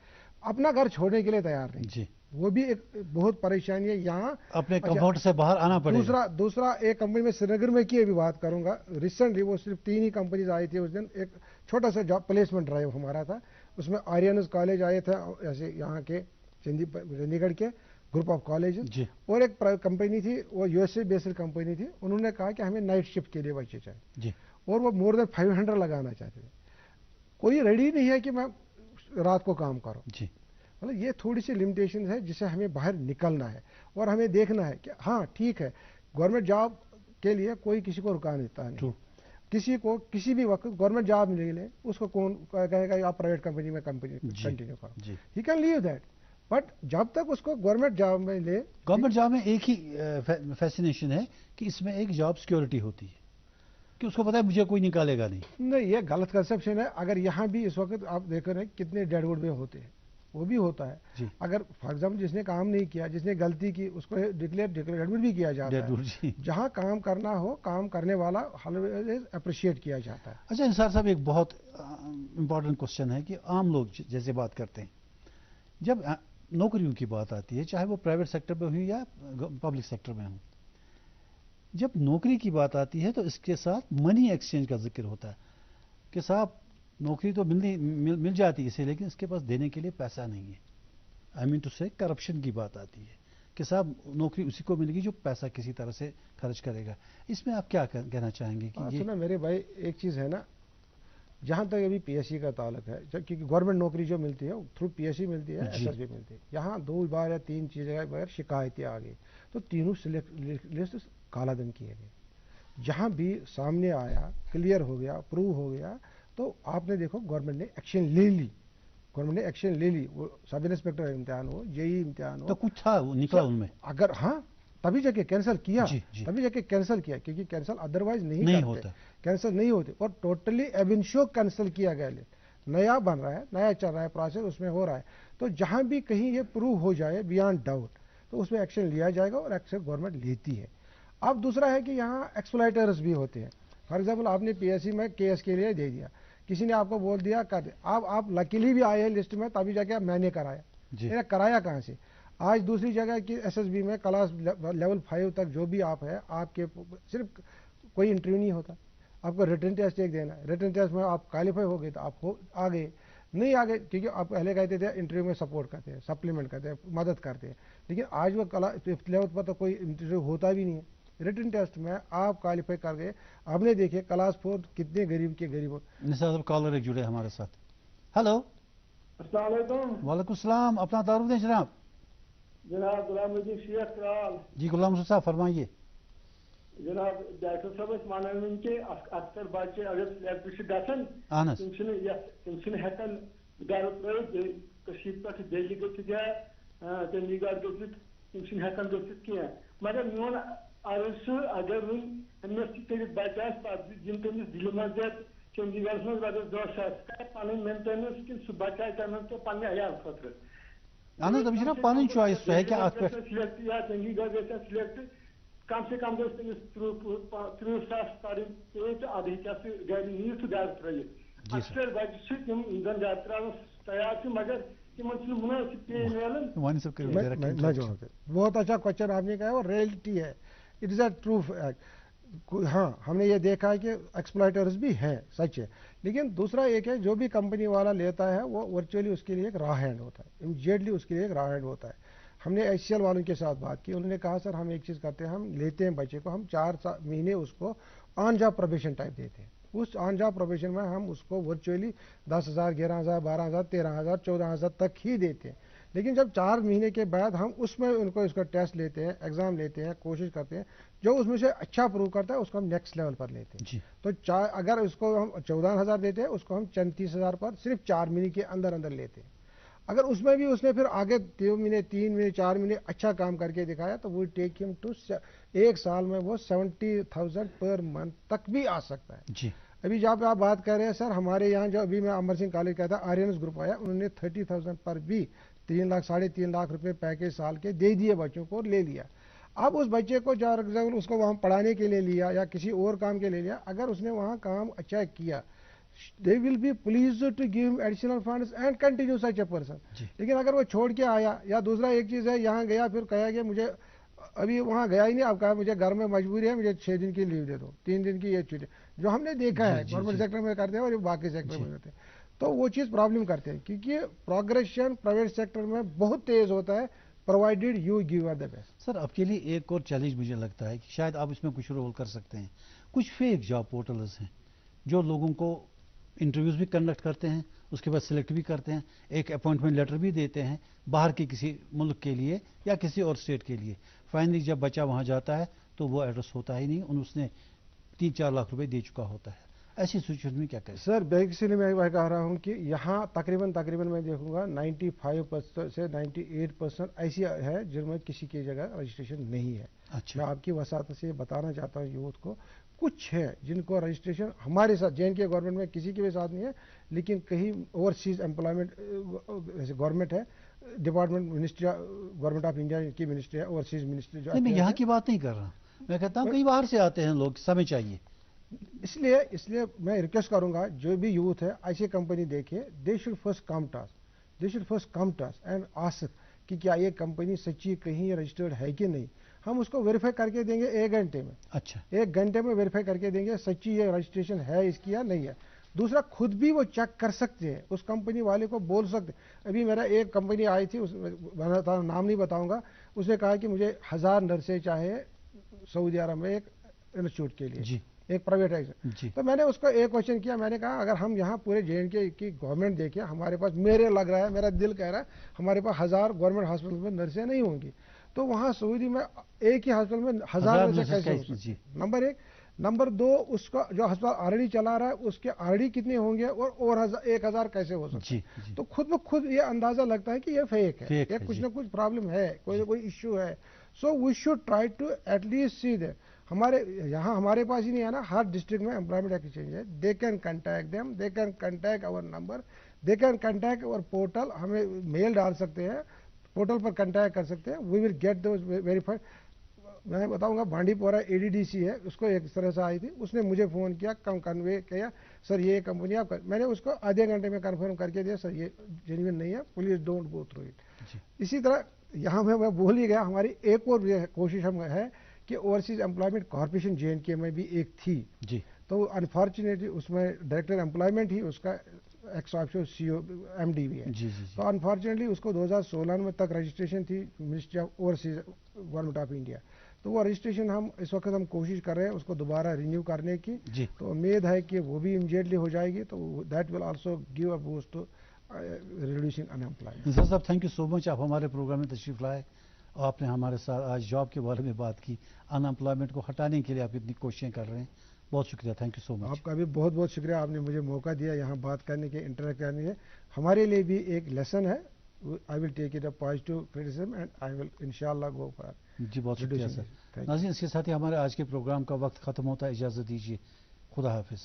अपना घर छोड़ने के लिए तैयार नहीं जी। वो भी एक बहुत परेशानी है यहाँ, अपने कंफर्ट से बाहर आना पड़ेगा। दूसरा एक कंपनी में श्रीनगर में की अभी बात करूंगा, रिसेंटली वो सिर्फ 3 ही कंपनीज आई थी उस दिन। एक छोटा सा जॉब प्लेसमेंट ड्राइव हमारा था, उसमें आर्यन कॉलेज आए थे ऐसे यहाँ के चंडीगढ़ के ग्रुप ऑफ कॉलेज, और एक कंपनी थी वो यूएसए बेस्ड कंपनी थी, उन्होंने कहा कि हमें नाइट शिफ्ट के लिए बच्चे चाहिए, और वो मोर देन 500 लगाना चाहते थे। कोई रेडी नहीं है कि मैं रात को काम करूं जी। मतलब ये थोड़ी सी लिमिटेशन है जिसे हमें बाहर निकलना है, और हमें देखना है कि हाँ ठीक है, गवर्नमेंट जॉब के लिए कोई किसी को रुका देता नहीं, किसी को किसी भी वक्त गवर्नमेंट जॉब मिले उसको कौन कहेगा आप प्राइवेट कंपनी में कंटिन्यू करो, he can leave that. But जब तक उसको गवर्नमेंट जॉब में ले, गवर्नमेंट जॉब में एक ही फैसिनेशन है कि इसमें एक जॉब सिक्योरिटी होती है, कि उसको पता है मुझे कोई निकालेगा नहीं। ये गलत कंसेप्शन है। अगर यहाँ भी इस वक्त आप देख रहे हैं कितने डेडवुड में होते हैं, وہ بھی ہوتا ہے. اگر فار ایگزامپل جس نے کام نہیں کیا, جس نے غلطی کی, اس کو ڈکلیئر بھی کیا جاتا ہے. جہاں کام کرنا ہو, کام کرنے والا اپریشیٹ کیا جاتا ہے. اچھا انصار صاحب, ایک بہت امپورٹنٹ کوشچن ہے کہ عام لوگ جیسے بات کرتے ہیں, جب نوکریوں کی بات آتی ہے, چاہے وہ پرائیویٹ سیکٹر میں ہوں یا پبلک سیکٹر میں ہوں, جب نوکری کی بات آتی ہے تو اس کے ساتھ منی ایکسچینج کا ذکر ہوتا ہے کہ صاحب نوکری تو مل جاتی ہے اسے, لیکن اس کے پاس دینے کے لیے پیسہ نہیں ہے. آئی مین ٹو سے کرپشن کی بات آتی ہے کہ صاحب نوکری اسی کو ملے گی جو پیسہ کسی طرح سے خرچ کرے گا. اس میں آپ کیا کہنا چاہیں گے؟ سنا میرے بھائی, ایک چیز ہے نا, جہاں تک ابھی پی ایس سی کا تعلق ہے, کیونکہ گورنمنٹ نوکری جو ملتی ہے تھرو پی ایس سی ملتی ہے, ایس ایس بی ملتی ہے. یہاں 2 بار یا 3 چیزیں بغیر شکایتیں آ گئی تو تینوں لسٹ کالا دن کیے گئے. جہاں بھی سامنے آیا, کلیئر ہو گیا, پروو ہو گیا, تو آپ نے دیکھو گورنمنٹ نے ایکشن لے لی. گورنمنٹ نے ایکشن لے لی. وہ سب انسپیکٹر امتحان ہو, جے امتحان ہو, تو کچھ تھا وہ نکلا ان میں. اگر ہاں تبھی جا کے کینسل کیا, تبھی جا کے کینسل کیا, کیونکہ کینسل ادروائز نہیں ہوتا, کینسل نہیں ہوتے. اور ٹوٹلی ایبنشو کینسل کیا گیا. نیا بن رہا ہے, نیا چل رہا ہے پروسیس, اس میں ہو رہا ہے. تو جہاں بھی کہیں یہ پروو ہو جائے بیانڈ ڈاؤٹ, تو اس میں ایکشن لیا جائے گا, اور ایکشن گورنمنٹ لیتی ہے. اب دوسرا ہے کہ یہاں ایکسپلائٹرز بھی ہوتے ہیں. فار ایگزامپل آپ نے پی ایس سی میں کیس کے لیے دے دیا, کسی نے آپ کو بول دیا کر دے, آپ لکیلی بھی آئے ہیں لسٹ میں, تبھی جا کے میں نے کرایا. میرا کرایا کہاں سے؟ آج دوسری جگہ کی ایس ایس بی میں کلاس لیول 5 تک جو بھی آپ ہے, آپ کے صرف کوئی انٹرویو نہیں ہوتا, آپ کو ریٹن ٹیسٹ ایک دینا ہے. ریٹن ٹیسٹ میں آپ کوالیفائی ہو گئے تو آپ آ گئے, نہیں آ گئے کیونکہ آپ پہلے کہتے تھے انٹرویو میں سپورٹ کرتے ہیں, سپلیمنٹ کرتے ہیں, مدد کرتے ہیں. لیکن آج وہ 5th لیول پر تو کوئی انٹرویو ہوتا بھی نہیں ہے. ریٹن ٹیسٹ میں آپ کوالیفائی کر گئے. آپ نے دیکھے کلاس 4 کتنے غریب کے غریب. نثار کالر ایک جڑے ہمارے ساتھ. ہلو, السلام علیکم. وعلیکم السلام. اپنا تعارف دیں جناب. جناب غلام الدین شیخ کرال. جی غلام حسین صاحب فرمائیے. جناب ڈاکٹر صاحب ونان کہ اکثر بچے اگر سلیکٹ گھن تم ہیکان گھر ترت پہ دہلی گھت یا چندی گڑھ گھت تم ہیکان گھت کی. مگر میون عرض اگر ونس تر بچہ دن تمس دل مز چندی گڑھ مز رۄپیس 10,000 پن مینٹیننس کن سہ بچہ کرنا تو پنہ عیال خاطر. اہن حظ تمہیں پن چوائس سہ ہیکہ ات پہ سلیکٹ یا چندی گڑھ گھن سلیکٹ کم سے کم گھس تمس 30,000 کریں تو اد ہیکہ گھر نیت تو گھر ترت. اکثر بچہ تم زن گھر ترا تیار مگر تمن مناسب پے ملن. بہت اچھا کوشچن آپ نے کہا, اور ریئلٹی ہے, it is a true fact. ہاں ہم نے یہ دیکھا ہے کہ ایکسپلائٹرز بھی ہیں, سچ ہے. لیکن دوسرا ایک ہے, جو بھی کمپنی والا لیتا ہے وہ ورچولی اس کے لیے ایک را ہینڈ ہوتا ہے, امیڈیٹلی اس کے لیے ایک را ہینڈ ہوتا ہے. ہم نے ایچ سی ایل والوں کے ساتھ بات کی, انہوں نے کہا سر ہم ایک چیز کرتے ہیں, ہم لیتے ہیں بچے کو, ہم 4 مہینے اس کو آن جاب پروبیشن ٹائپ دیتے ہیں. اس آن جاب پروبیشن میں ہم اس کو ورچولی 10,000 11,000 12,000 13,000 14,000 تک ہی دیتے ہیں. لیکن جب 4 مہینے کے بعد ہم اس میں ان کو اس کا ٹیسٹ لیتے ہیں, ایگزام لیتے ہیں, کوشش کرتے ہیں, جو اس میں سے اچھا پروو کرتا ہے اس کو ہم نیکسٹ لیول پر لیتے ہیں. تو اگر اس کو ہم 14,000 دیتے ہیں, اس کو ہم 34,000 پر صرف 4 مہینے کے اندر لیتے ہیں. اگر اس میں بھی اس نے پھر آگے 3 مہینے 4 مہینے اچھا کام کر کے دکھایا تو وہ ٹیک ہم ٹو 1 سال میں وہ 70,000 پر منتھ تک بھی آ سکتا ہے. ابھی جب آپ بات کر رہے ہیں سر, ہمارے یہاں جو ابھی میں امر سنگھ کالج کہتا آرینس گروپ آیا, انہوں نے 30,000 پر بھی 3 لاکھ 3.5 لاکھ روپے پیکیج سال کے دے دیے بچوں کو, لے لیا. اب اس بچے کو اس کو وہاں پڑھانے کے لیے لیا یا کسی اور کام کے لیے لیا, اگر اس نے وہاں کام اچھا کیا, they will be pleased to give him additional funds and continue such a person. لیکن اگر وہ چھوڑ کے آیا, یا دوسرا ایک چیز ہے, یہاں گیا پھر کہا کہ مجھے ابھی وہاں گیا ہی نہیں, اب کہا مجھے گھر میں مجبوری ہے, مجھے 6 دن کی لیو دے دو, 3 دن کی یہ چھٹی, جو ہم نے دیکھا ہے گورنمنٹ سیکٹر میں کرتے ہیں اور باقی سیکٹر میں ہوتے ہیں, تو وہ چیز پرابلم کرتے ہیں. کیونکہ پروگریشن پرائیویٹ سیکٹر میں بہت تیز ہوتا ہے, provided you give your the best. Sir آپ کے لیے ایک اور چیلنج مجھے لگتا ہے کہ شاید آپ اس میں کچھ رول کر سکتے ہیں. کچھ فیک جاب پورٹلز ہیں جو لوگوں کو انٹرویوز بھی کنڈکٹ کرتے ہیں, اس کے بعد سلیکٹ بھی کرتے ہیں, ایک اپوائنٹمنٹ لیٹر بھی دیتے ہیں باہر کے کسی ملک کے لیے یا کسی اور اسٹیٹ کے لیے. فائنلی جب بچہ وہاں جاتا ہے تو وہ ایڈریس ہوتا ہی نہیں, اس نے 3-4 لاکھ روپے دے چکا ہوتا ہے. ایسی سچویشن میں کیا کریں سر؟ بیسیکلی میں کہہ رہا ہوں کہ یہاں تقریباً میں دیکھوں گا 95% سے 98% ایسی ہے جن میں کسی کی جگہ رجسٹریشن نہیں ہے. میں آپ کی وساطت سے بتانا چاہتا ہوں یوتھ کو, कुछ है जिनको रजिस्ट्रेशन हमारे साथ J&K गवर्नमेंट में किसी के भी साथ नहीं है, लेकिन कहीं ओवरसीज एम्प्लॉयमेंट जैसे गवर्नमेंट है, department ministry government of India की मिनिस्ट्री है, ओवरसीज मिनिस्ट्री जो मैं यहाँ की बात नहीं कर रहा, मैं कहता हूँ कई बाहर से आते हैं लोग, समय चाहिए। इसलिए मैं रिक्वेस्ट करूंगा जो भी यूथ है ऐसी कंपनी देखे, they should first come to us and ask कि क्या ये कंपनी सच्ची कहीं रजिस्टर्ड है कि नहीं। हम उसको वेरीफाई करके देंगे 1 घंटे में। अच्छा, 1 घंटे में वेरीफाई करके देंगे सच्ची ये रजिस्ट्रेशन है इसकी या नहीं है। दूसरा, खुद भी वो चेक कर सकते हैं, उस कंपनी वाले को बोल सकते। अभी मेरा एक कंपनी आई थी, नाम नहीं बताऊंगा, उसने कहा कि मुझे 1000 नर्सें चाहे सऊदी अरब में एक इंस्टीट्यूट के लिए जी, एक प्राइवेटाइजेशन। तो मैंने उसको एक क्वेश्चन किया, मैंने कहा अगर हम यहाँ पूरे J&K की गवर्नमेंट देखें, हमारे पास, मेरे लग रहा है, मेरा दिल कह रहा है हमारे पास 1000 गवर्नमेंट हॉस्पिटल में नर्सें नहीं होंगी, तो वहाँ सऊदी में एक ही हॉस्पिटल में 1000 नर्सें कैसे हो सकती? नंबर 1। नंबर 2, उसका जो अस्पताल ऑलरेडी चला रहा है उसके ऑलरेडी कितने होंगे और 1000 कैसे हो सकते हैं? तो खुद ब खुद ये अंदाजा लगता है कि ये फेक है, ये कुछ ना कुछ प्रॉब्लम है, कोई ना कोई इश्यू है। So we should try to at least see that. हमारे यहाँ हमारे पास ही नहीं है ना, हर डिस्ट्रिक्ट में एम्प्लॉयमेंट एक्सचेंज है, they can contact them, they can contact our number, they can contact our portal, हमें मेल डाल सकते हैं, पोर्टल पर कंटैक्ट कर सकते हैं, we will get those verified. मैं बताऊंगा, बांडीपोरा ADDC है, उसको एक तरह से आई थी, उसने मुझे फ़ोन किया, कन्वे किया, सर ये कंपनी आप मैंने उसको आधे घंटे में कन्फर्म करके दिया, सर ये जेन्युइन नहीं है, please don't go through it. इसी तरह यहाँ में मैं भूल ही गया, हमारी एक और कोशिश हम है कि ओवरसीज एम्प्लॉयमेंट कॉर्पोरेशन J&K में भी एक थी जी, तो अनफॉर्चुनेटली उसमें डायरेक्टर एम्प्लॉयमेंट ही उसका एक्स ऑफिशियो CEO MD भी है। तो अनफॉर्चुनेटली उसको 2016 में तक रजिस्ट्रेशन थी ministry of overseas government of India, तो वो रजिस्ट्रेशन हम इस वक्त हम कोशिश कर रहे हैं उसको दोबारा रिन्यू करने की, तो उम्मीद है कि वो भी इमीडिएटली हो जाएगी, तो that will also give a boost to reducing unemployment. Sir साहब, थैंक यू सो मच, आप हमारे प्रोग्राम में तशरीफ लाए, आपने हमारे साथ आज जॉब के बारे में बात की, अनएम्प्लॉयमेंट को हटाने के लिए आप इतनी कोशिशें कर रहे हैं, बहुत शुक्रिया, थैंक यू सो मच। आपका भी बहुत बहुत शुक्रिया, आपने मुझे मौका दिया यहाँ बात करने के, इंटरेक्ट करने के। हमारे लिए भी एक लेसन है, I will take it a positive criticism and I will इंशाल्लाह गो फॉर। जी, बहुत शुक्रिया सर। नाज़रीन, इसके साथ ही हमारे आज के प्रोग्राम का वक्त ख़त्म होता है, इजाज़त दीजिए, खुदा हाफिज़।